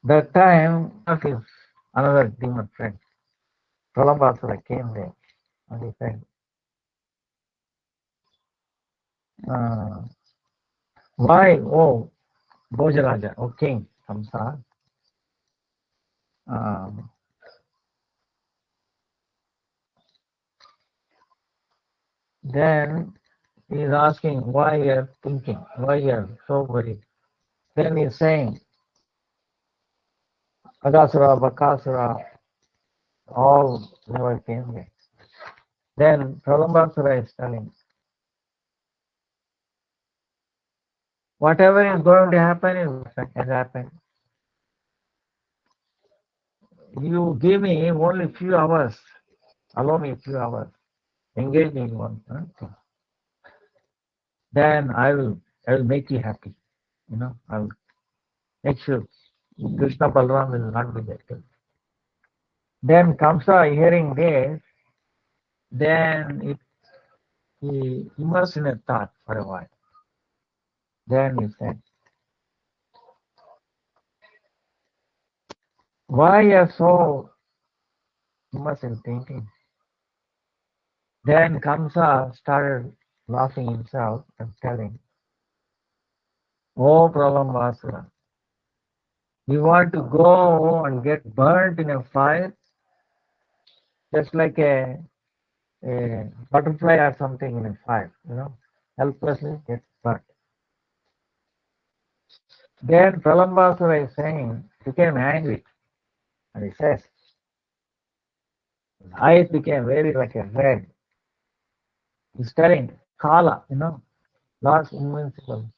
that time another demon friend, Pralambasura, came there and he said, why, oh Bhojaraja, oh king Kamsa, then he is asking why you are thinking, why you are so worried. Then he is saying, Agasura, Bakasura, all never came there. Then Pralambasura is telling, whatever is going to happen has happened. you give me only few hours, allow me a few hours, engage me in one thing. Then I will make you happy. I will make sure Krishna Balram will not be there. Then Kamsa hearing this, then he immersed in a thought for a while. Then he said, why you are so immersed in thinking? Then Kamsa started laughing himself and telling, oh Pralambasura, you want to go and get burnt in a fire, just like a butterfly or something in a fire, helplessly gets burnt. Then Pralambasura is saying, became angry, and he says, his eyes became very like a red. He's telling Kala, Lord's invincible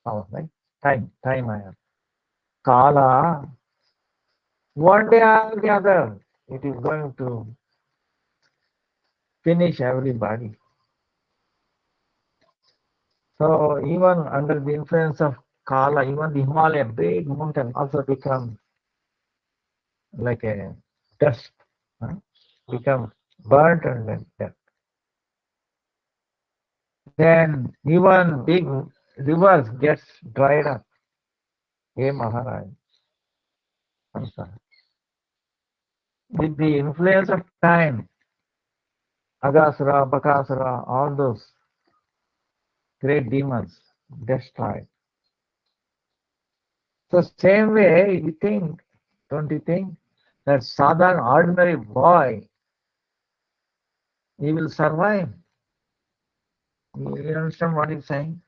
power, right? Time I have. Kala, one day or the other, it is going to finish everybody. So even under the influence of Kala, even the Himalaya, big mountain, also becomes like a dust, becomes burnt and then death. Then even big rivers gets dried up. Hey Maharaj, with the influence of time, Agasura, Bakasura, all those great demons destroyed. So same way, you think, don't you think, that southern ordinary boy, he will survive? You understand what he's saying?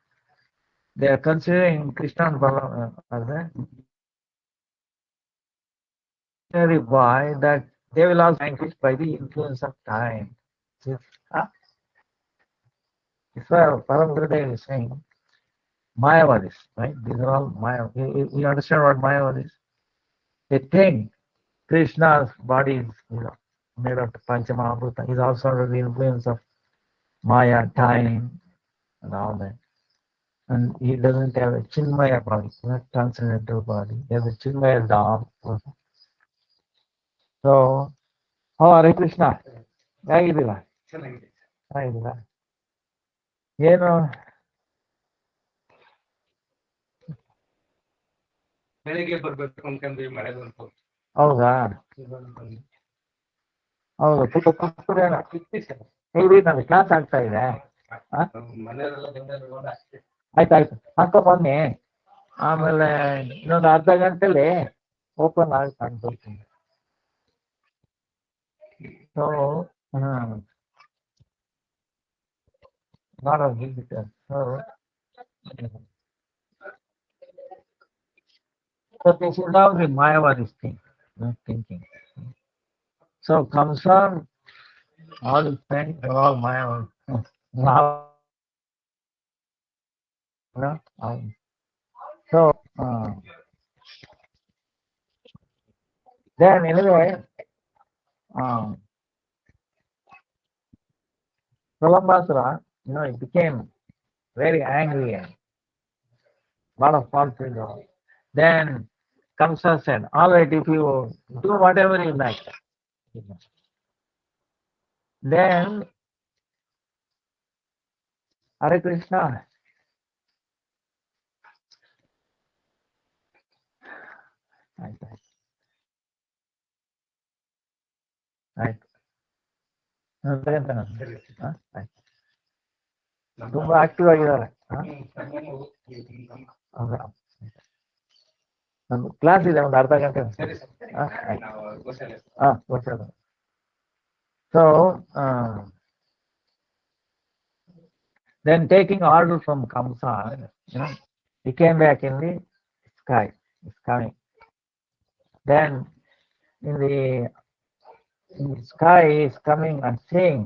They are considering Krishna and Balaram as a ordinary boy, that they will also vanquish by the influence of time. That's why Param is saying, Mayavadis, right? These are all Mayavadis. You understand what Mayavadis? They think Krishna's body is made of Panchamahabhuta. He's also under the influence of Maya, time, and all that. And he doesn't have a Chinmaya body, not transcendental body. He has a Chinmaya Dham. So, Hare Krishna. ಹೇಗಿದ್ದೀರ ಹೇಗಿದ್ದೀರ ಏನು ಬೆಳಿಗ್ಗೆ ಬರ್ಬೇಕು ಅನ್ಕೊಂಡ್ವಿ ಮಳೆ ಬಂತು. ಹೌದಾ? ಹೌದು, ಹೇಳಿ, ನಾನು ಕ್ಲಾಸ್ ಆಗ್ತಾ ಇದೆ. ಆಯ್ತಾಯ್ತು, ಹಾಕೋ ಬನ್ನಿ. ಆಮೇಲೆ ಇನ್ನೊಂದು ಅರ್ಧ ಗಂಟೆಲಿ ಓಪನ್ ಆಗಿ ಕಾಣ್ಕೊಳ್ತೀನಿ. So not a visitor. So this is how the Mayavadi thinking. So Kamsa, all his friends are all Mayavadi. Now, so then anyway, Pralambasura, he became very angry and a lot of conflict. Then Kamsa said, all right, if you do whatever you like. Then Hare Krishna. ಆಯ್ತು, ತುಂಬಾ active ಆಗಿದ್ದಾರೆ. ನನ್ನ class ಇದೆ ಒಂದು ಅರ್ಧ ಗಂಟೆ. So then taking order from Kamsa, he came back in the sky. It's coming. Then in the sky is coming and seeing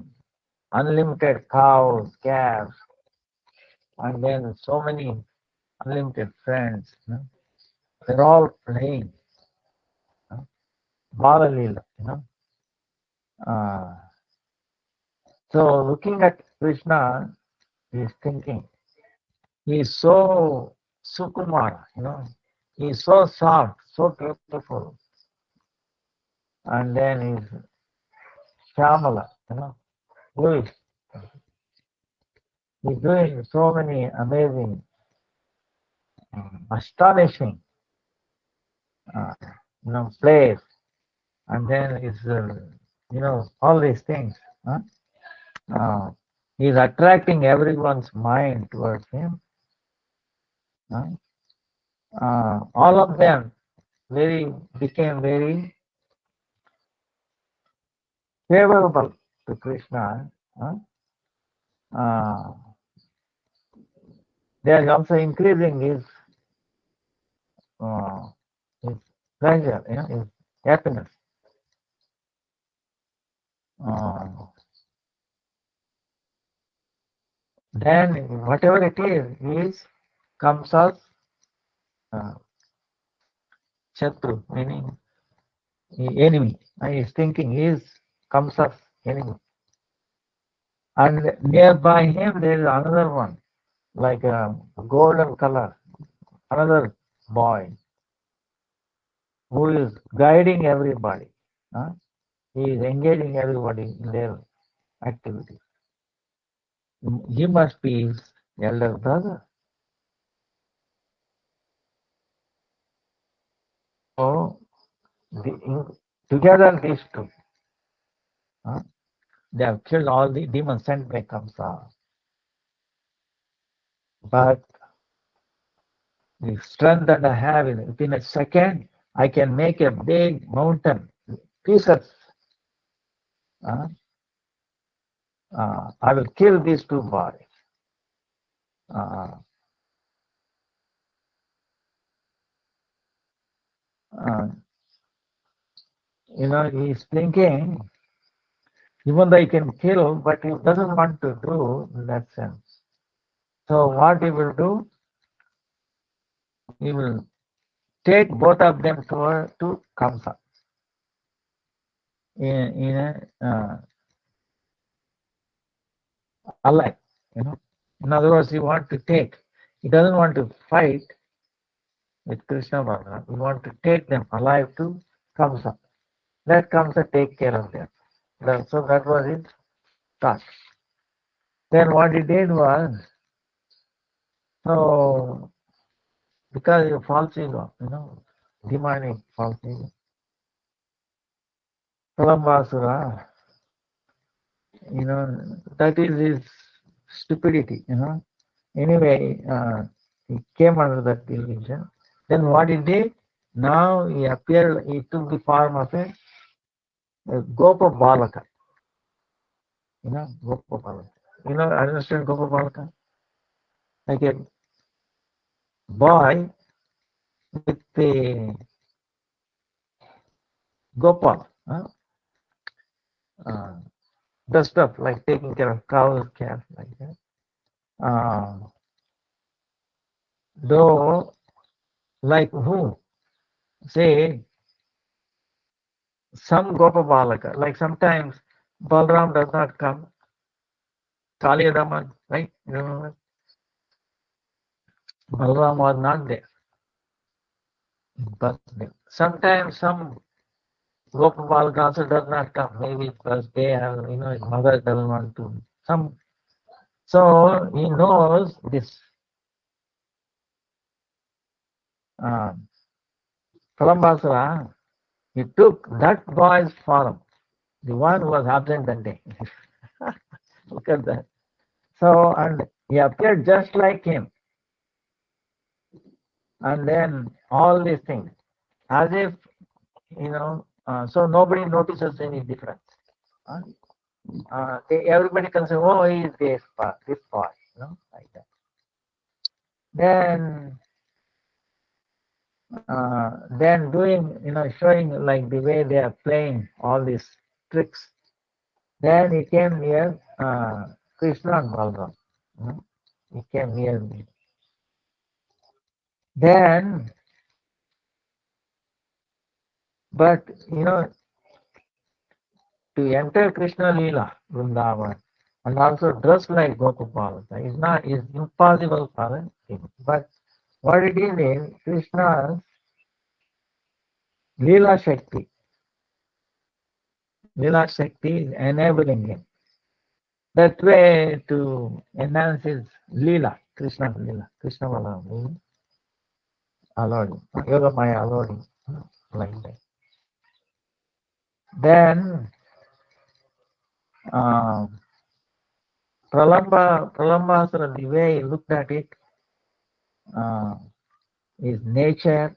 unlimited cows, calves, and then so many unlimited friends. They're all playing. Bala Leela, So looking at Krishna, he is thinking, he is so Sukumar, he is so soft, so beautiful. And then he's Shamala, Louis. He's doing so many amazing, astonishing, plays. And then it's, all these things. He's attracting everyone's mind towards him. All of them became very favorable to Krishna. They are also increasing his pleasure, his happiness. Then whatever it is comes as Shatru, meaning enemy. He is thinking comes as enemy. And nearby him there is another one, like a golden color, another boy who is guiding everybody. He is engaging everybody in their activities. He must be his elder brother. So together these two, they have killed all the demons sent by Kamsa. But the strength that I have within a second, I can make a big mountain pieces. I will kill these two boys. He's thinking, even though he can kill, but he doesn't want to do in that sense. So what he will do, he will take both of them to Kamsa in a alive. In other words, he wants to take. He doesn't want to fight with Krishna Bhagavan. He wants to take them alive to Kamsa. Let Kamsa take care of them. So that was his thought. Then what he did was, so because of false ego, demonic false ego, Kalambasura, that is his stupidity, Anyway, he came under that illusion. Then what he did? Now he appeared, he took the form of a Gopa Balaka. Gopa Balaka. Understand Gopa Balaka? Like a boy with the Gopal. The stuff like taking care of cows, calves, like that. Though, like who? Say, some Gopa Balaka, like sometimes Balram does not come, Kaliyadaman, right? Balram was not there. But sometimes some Gopa Balaka also does not come, maybe because they have, his mother doesn't want to. So he knows this. Kalambasura, he took that boy's form, the one who was absent that day. Look at that. So, and he appeared just like him. And then all these things, as if, so nobody notices any difference. Everybody can say, oh, he is this boy, like that. Then doing, showing like the way they are playing all these tricks. Then he came near Krishna and Balram. He came near me. Then But to enter Krishna Leela, Vrindavan, and also dress like Gopal is impossible for him. But what it is Krishna's Leela Shakti. Leela Shakti is enabling him. That way to enhance his Leela, Krishna's Leela, Krishna Balaram, allowed him. Yoga Maya allowed him like that. Then Pralambasura, the way he looked at it, his nature,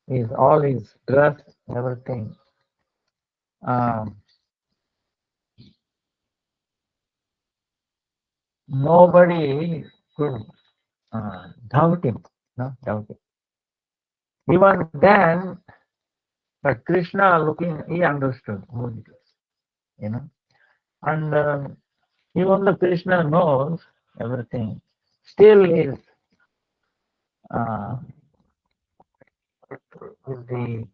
his all his dress, everything. Nobody could doubt him, no doubt him. Even then, but Krishna looking, he understood who it is, and even though Krishna knows everything, still is with the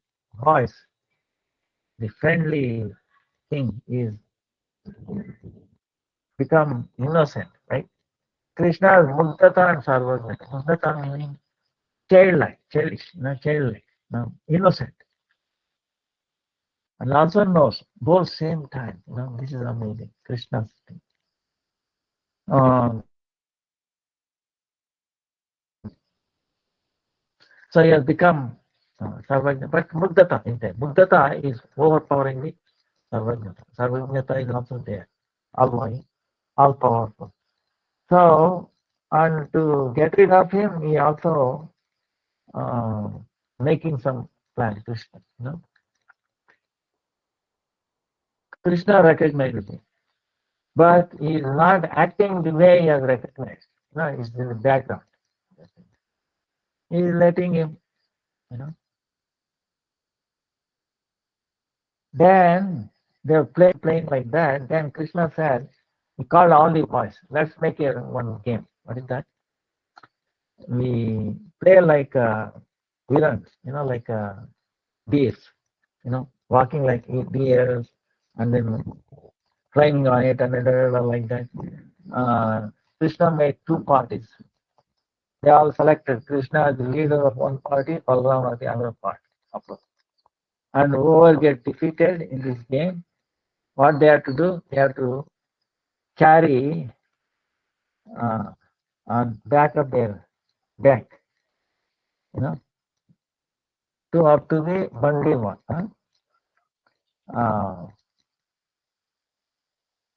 voice, the friendly thing is become innocent, right? Krishna is Mugdata and Sarvajna. Mugdata meaning childlike, childish, childlike, innocent. And also knows both same time. This is amazing. Krishna's thing. So he has become Sarvajna, but Mugdata is there. Mugdata is overpowering the Sarvajnata. Sarvajnata is also there, all-knowing, all-powerful. So, and to get rid of him, he also making some plan, Krishna. Krishna recognizes him, but he is not acting the way he has recognized. He's in the background. He is letting him, Then they're playing like that. Then Krishna said, he called all the boys. Let's make one game. What is that? We play like villains, like deers, walking like deers, and then flying on it, and like that. Krishna made two parties. They all selected Krishna as the leader of one party, Balaram as the other party. And whoever get defeated in this game, what they have to do? They have to carry on back of their back, to up to the bundle one.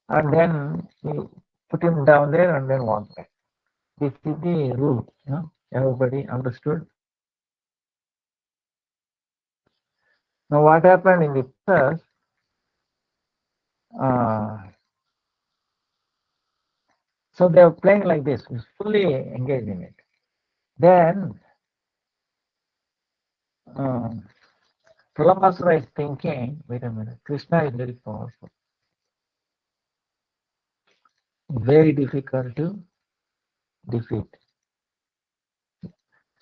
And then we put him down there and then walk back. This is the rule. Everybody understood. Now what happened in the first? So they were playing like this, fully engaged in it. Then Pralambasura is thinking, wait a minute, Krishna is very powerful, very difficult to defeat.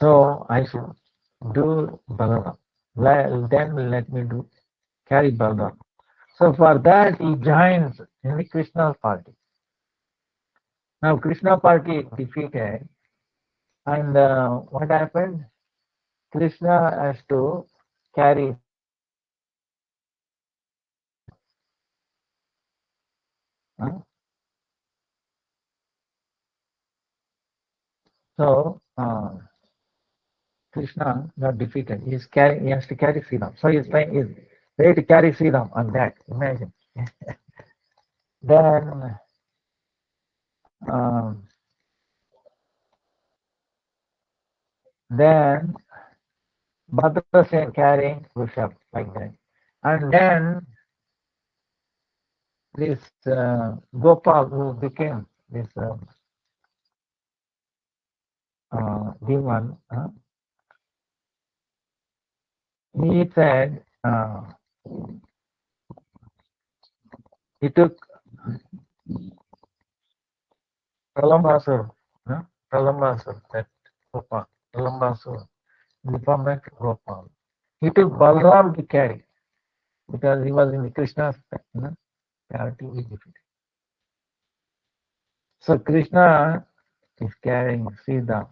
So I should do Balaram. Then let me carry Balaram. So for that he joins in the Krishna party. Now Krishna party is defeated, and what happened? Krishna has to carry. So Krishna got defeated. He has to carry Sridham. So he's ready to carry Sridham on that. Imagine. Then Bhadrasen carrying Rishabh like that. And then this Gopal, who became this demon, he said, he took Pralambasur, that Gopal, Pralambasur, in the form of Gopal. he took Balram to carry because he was in the Krishna's parity he defeated. So Krishna is carrying Sridham.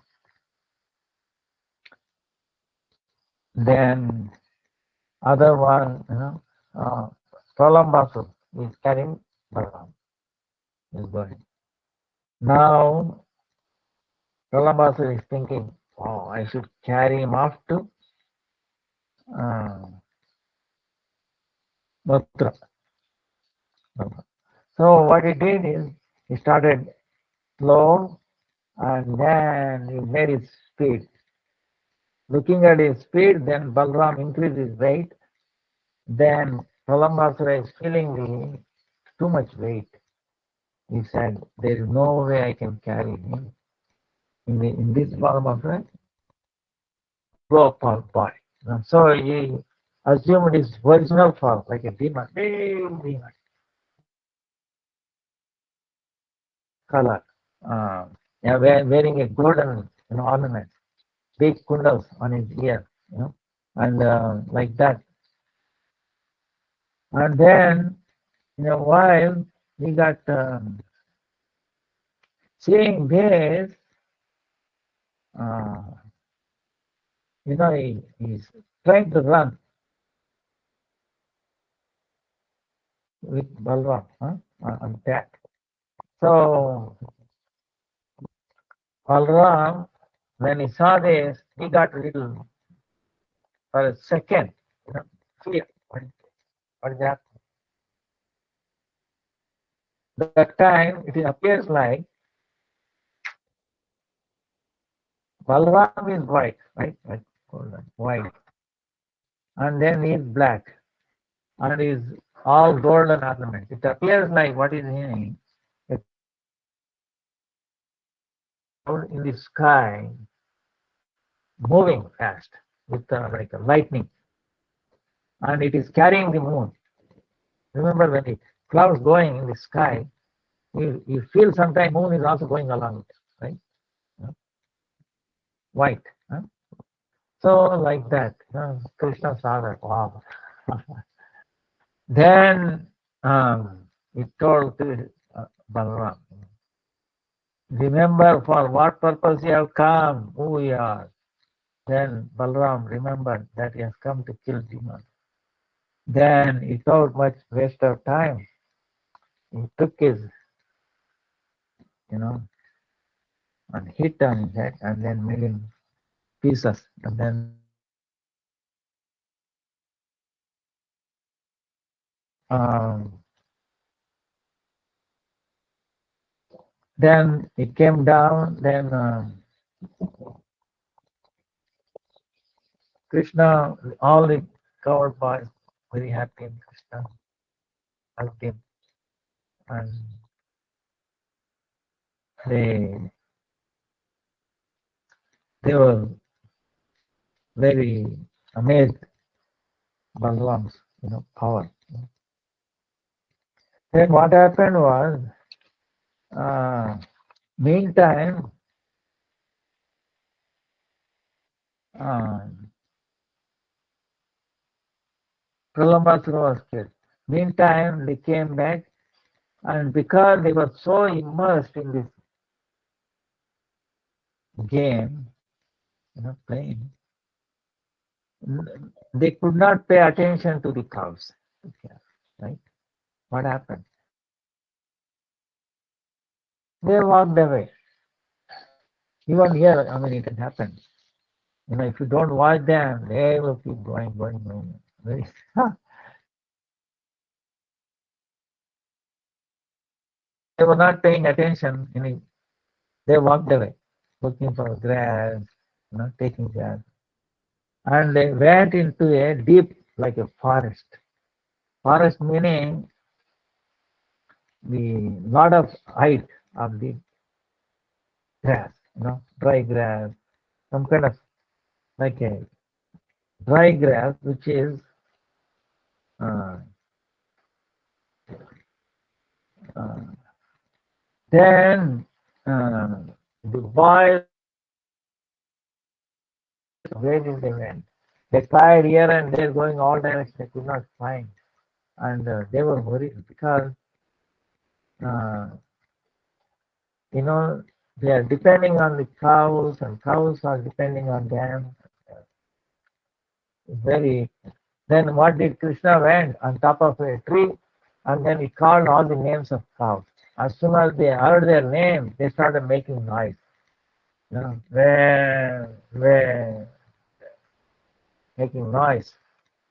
Then other one, Pralambasur is carrying Balram. Is going. Now Pralambasur is thinking, oh, I should carry him off to Mathura. So what he did is he started slow and then he made his speed. Looking at his speed, then Balram increased his weight. Then Pralambasura is feeling too much weight. He said, there is no way I can carry him. In this Pralambasura, go for body. So he assumed his original form, like a demon, big demon, color, wearing a golden ornament, big kundals on his ear, and like that. And then in a while, he got seeing this, he's trying to run with Balram on that. So Balram, when he saw this, he got a little, for a second, fear. What is that? That time, it appears like Balram is white, right? White. And then he is black. And is all golden ornaments. It appears like what is in the sky, moving fast with like a lightning, and it is carrying the moon. Remember when the clouds going in the sky, you feel sometimes moon is also going along with it, right? White. So like that, Krishna saw that. Wow. Then he told Balaram, remember for what purpose you have come, who you are. Then Balaram remembered that he has come to kill demons. Then without much waste of time, he took his, and hit on his head and then made him pieces. And then it came down. Then Krishna, all the covered boys, very happy, and Krishna hugged him, and they were very amazed Balaram's power. Then what happened was, meantime, Pralambasura was killed. Meantime, they came back, and because they were so immersed in this game, playing, they could not pay attention to the cows. Right? What happened? They walked away. Even here, it can happen. If you don't watch them, they will keep going. They were not paying attention. They walked away, looking for grass, taking grass. And they went into a deep, like a forest. Forest meaning the lot of height of the grass, dry grass, some kind of like a dry grass, which is then the boys, where did they went? They tried here and there, going all directions, they could not find. And they were worried because, uh, you know, they are depending on the cows, and cows are depending on them. Very. Then what did Krishna went on top of a tree, and then he called all the names of cows. As soon as they heard their name, they started making noise. You know, where, making noise,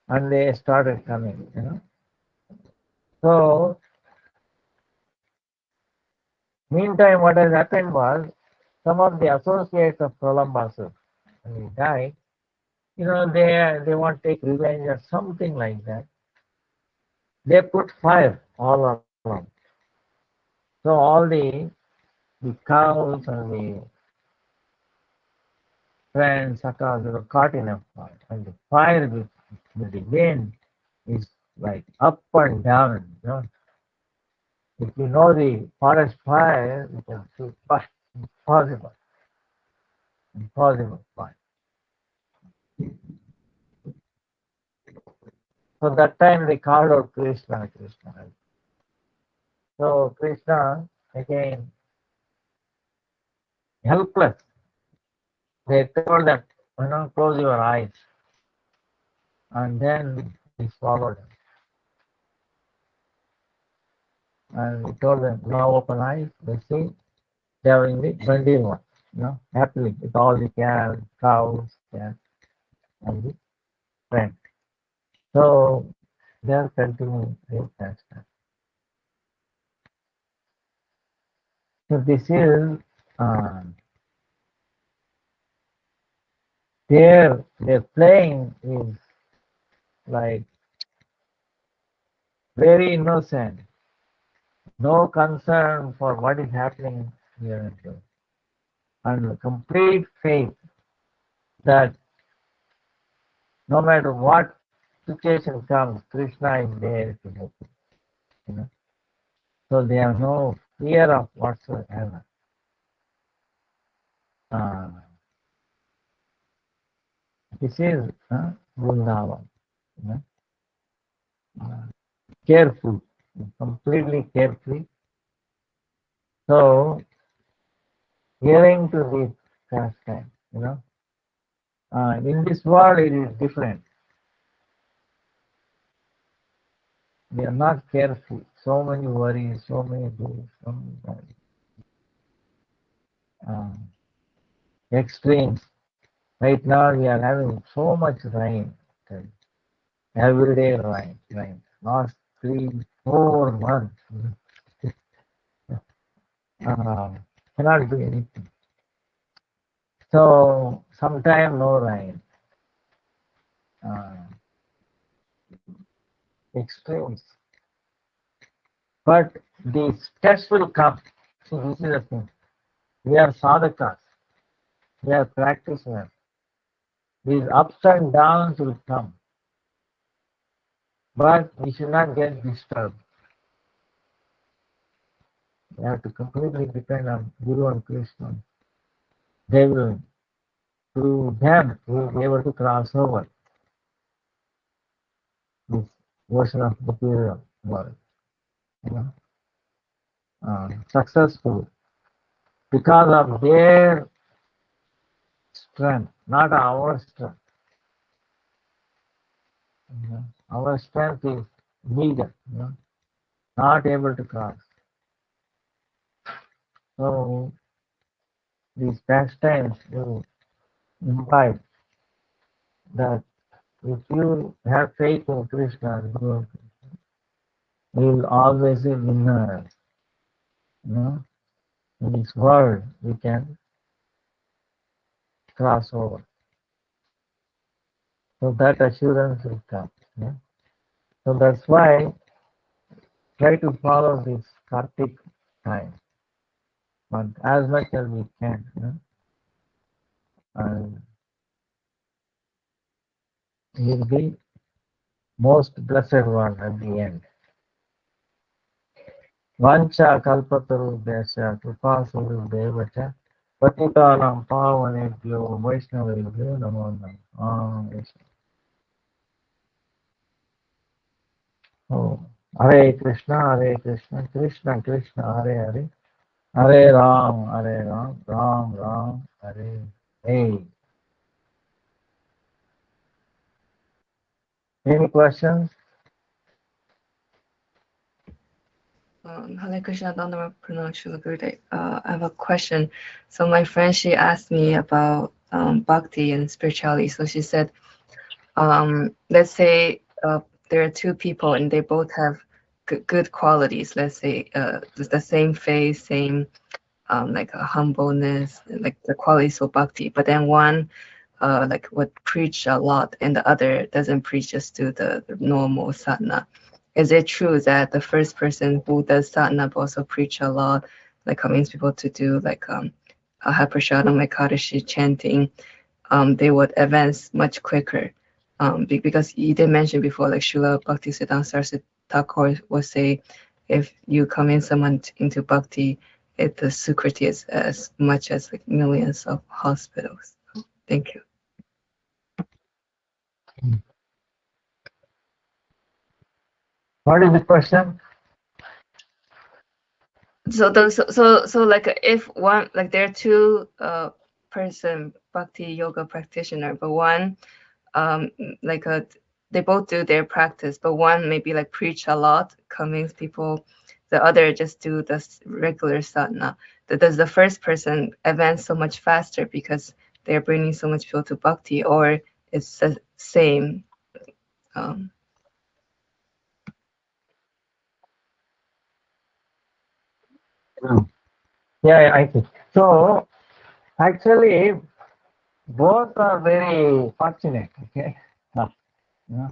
and they started coming. You know, so meantime, what has happened was some of the associates of Pralambasur, when he died, you know, they want to take revenge or something like that. They put fire all along. So all the cows and the friends, sakas, they were caught in a fire. And the fire with the wind is like up and down. You know? If you know the forest fire, you can see, but impossible. Impossible fire. So that time they called out Krishna, Krishna. So Krishna again helpless. They told that, you know, close your eyes. And then he swallowed him. And he told them, now open eyes. They see they are in the 21, you know, happily with all the cows, cats, and the friends. So they are continuing their pastime. So this is uh, their playing is like very innocent, no concern for what is happening here and complete faith that no matter what situation comes, Krishna is there to help you. You know? So they have no fear of whatsoever. Uh, this is Vrindavan. You know? Careful, completely carefree. So hearing to this pastime, you know, in this world it is different. We are not careful. So many worries, so many things, so many extremes. Right now we are having so much rain, every day rain. Last 3, 4 months, uh, cannot do anything. So sometime no rain. Uh, extremes. But the test will come. See, this is the thing. We are sadhakas. We are practitioners. These ups and downs will come. But we should not get disturbed. We have to completely depend on Guru and Krishna. They will, through them, we will be able to cross over this version of material world. You know, successful because of their strength, not our strength. You know, our strength is meager, you know, not able to cross. So these pastimes will imply that if you have faith in Krishna, you will always be winner. You know, in this world we can cross over. So that assurance will come. You know? So that's why try to follow this Kartik time, but as much as we can. You know? And you'll be most blessed one at the end. Vancha kalpatarubhyasya kripasurubhyeva cha patitanam pavanebhyo vaishnavebhyo namo namaha. Oh, Hare Krishna, Krishna Krishna, Hare Hare, Hare Ram, Ram Ram, Hare Hare. Any questions? Hare Krishna, don't know pronounce you good. I have a question. So my friend, she asked me about bhakti and spirituality. So she said, let's say there are two people and they both have good qualities. Let's say the same face, same like a humbleness, like the qualities of bhakti. But then one like would preach a lot and the other doesn't preach, just do the normal sadhana. Is it true that the first person who does sadhana but also preach a lot, like convince people to do like a Haprashadam Ekadashi chanting, they would advance much quicker? Because you did mention before, like Srila Bhaktisiddhanta Saraswati Thakur would say, if you convince someone into bhakti, the sukriti is as much as like millions of hospitals. Thank you. What is the question? So like if one, like there are two person bhakti yoga practitioner, but one like they both do their practice, but one maybe like preach a lot, convince people, the other just do the regular sadhana. Does the first person advance so much faster because they're bringing so much people to bhakti, or it's the same? um Yeah, I see. So actually, both are very fortunate. Okay, you know,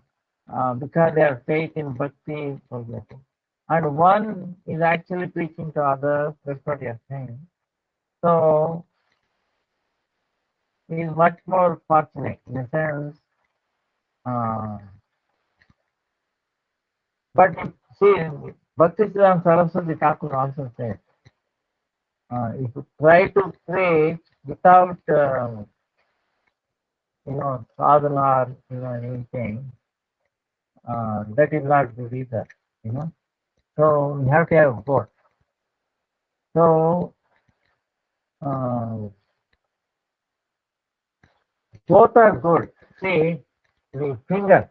because they have faith in bhakti, for example, and one is actually preaching to others. That's what you're saying. So he's much more fortunate in the sense. Uh, but see, Bhaktisiddhanta Saraswati Thakur also said, if you try to preach without, sadhana or anything, that is not good either. You know, so you have to have both. So both are good. See, the finger.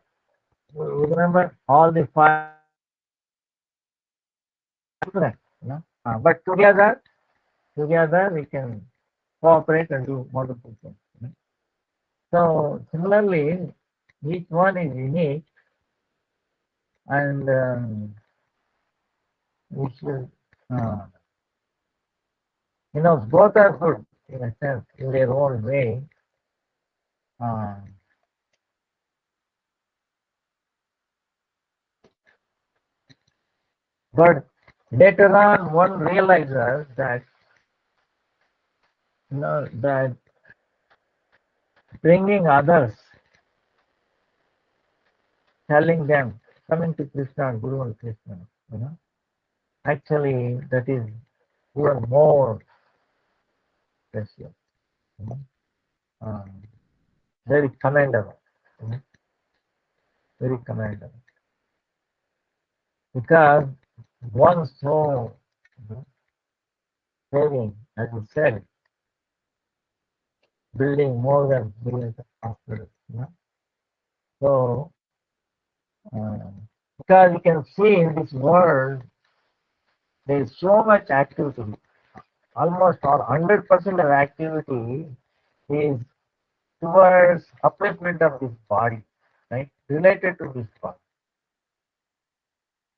You remember all the five different. But together we can cooperate and do wonderful things. So similarly, each one is unique, and we should, both are good in a sense in their own way. Uh, but later on, one realizes that that bringing others, telling them, coming to Krishna, Guru and Krishna, actually that is even more precious, you know, uh, very commendable, you know, very commendable. Because one soul, saving, as you said, building more than billions of hospitals. So, uh, because you can see in this world, there is so much activity. Almost all 100% of activity is towards upliftment of this body, right? Related to this body.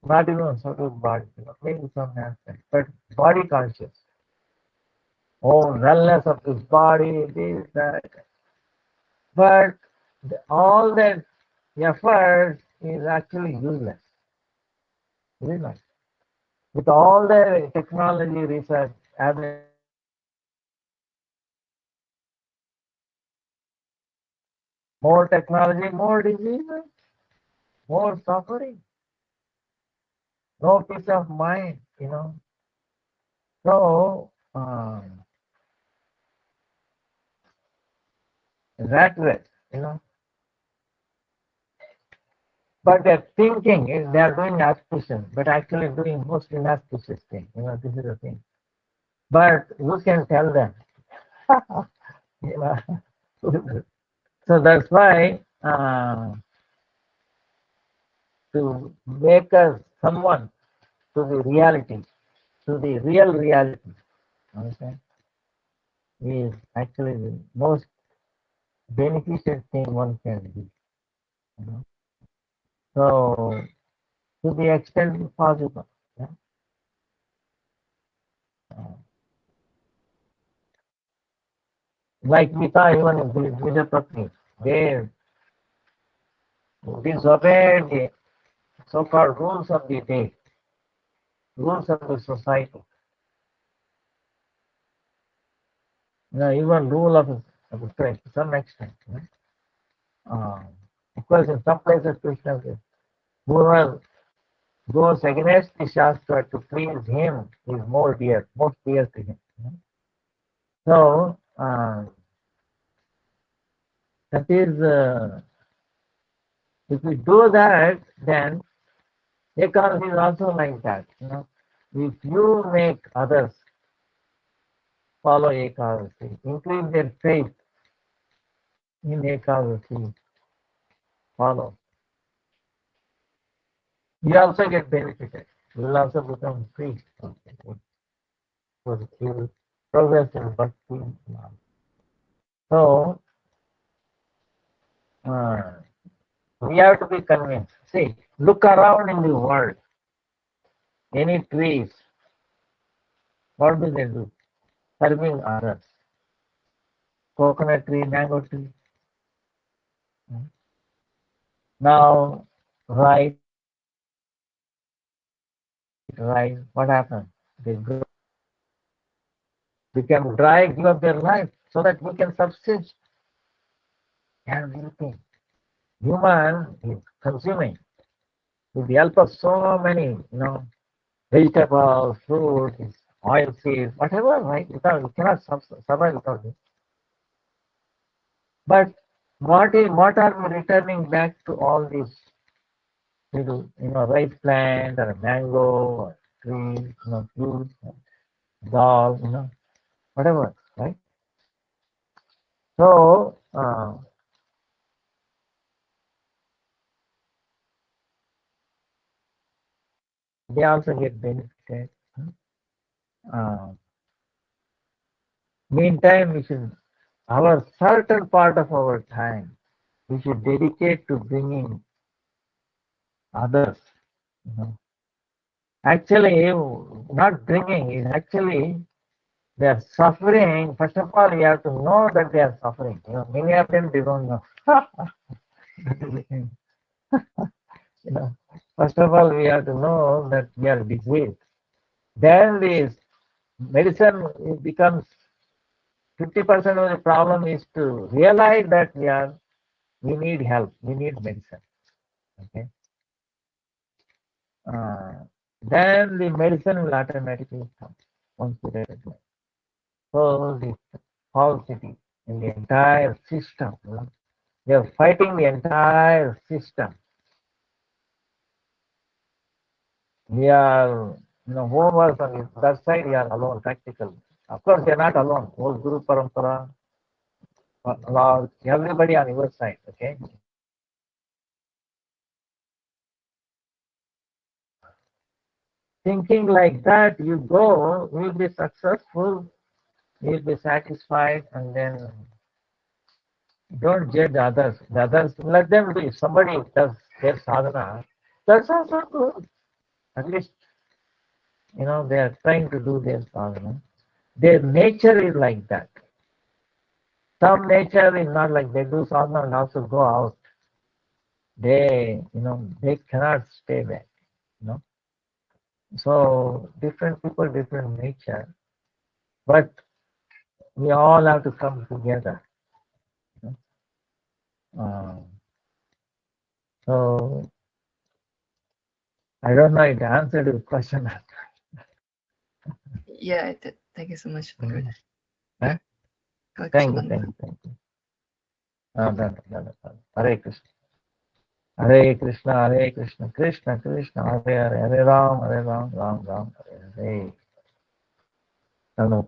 Not even sort of body, maybe some aspect, but body conscious. Oh, wellness of this body, this, that. But all that effort is actually useless. Useless. With all the technology research, more technology, more diseases, more suffering, no peace of mind. So, that way, But they're thinking, they're doing auspicious, but actually doing mostly inauspicious thing. This is the thing. But who can tell them? You know? So that's why to make us someone to the reality, to the real reality, understand, is actually the most beneficial thing one can do. You know? So to the extent possible. Yeah? Like we saw even in Vijayapatni, they disobeyed the so-called rules of the day, rules of the society. Even rule of the faith to some extent. Of course, in some places, Krishna says, whoever goes against the Shastra to please him is most dear to him. So, that is, if we do that, then Ekadasi is also like that. If you make others follow Ekadasi, increase their faith in Ekadasi, follow, you also get benefited. You will also become free. You progress in bhakti. So, we have to be convinced. See, look around in the world. Any trees, what do? Serving others. Coconut tree, mango tree. Now, rice, what happens? They grow, become dry, give up their life so that we can subsist. And everything. Human is consuming with the help of so many, vegetables, fruits, oil seeds, whatever, right? We cannot survive without it. But what are we returning back to all these rice plant or mango or trees, fruits, dog, whatever, right? So they also get benefited. Meantime, we should, our certain part of our time, we should dedicate to bringing others. Actually, not bringing is actually they are suffering. First of all, you have to know that they are suffering. Many of them they don't know. First of all, we have to know that we are diseased. Then this medicine becomes 50% of the problem is to realize that we need help, we need medicine. Okay. Then the medicine will automatically come once we recognize. So the falsity in the entire system, they are fighting the entire system. We are, homework on that side, we are alone, practical. Of course, they are not alone. Whole Guru Parampara, everybody on your side, okay? Thinking like that, you go, you will be successful, you will be satisfied, and then don't judge others. The others, let them do. If somebody does their sadhana, that's also good. At least, they are trying to do their sadhana. Their nature is like that. Some nature is not like they do sadhana and also go out. They, they cannot stay back, So different people, different nature. But we all have to come together. So I don't know if I answered your question. Yeah, I did. Thank you so much. Gurudev. Huh? Hare Thank Krishna. you. Hare Krishna. Hare Krishna, Krishna Krishna, Hare Hare, Hare Ram, Ram Ram, Hare Hare. Pranam.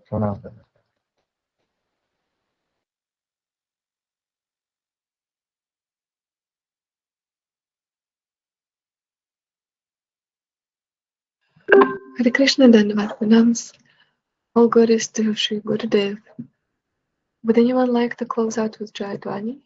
Hare Krishna, Dandavat Pranams. All glories to Sri Gurudev. Would anyone like to close out with Jayadvani?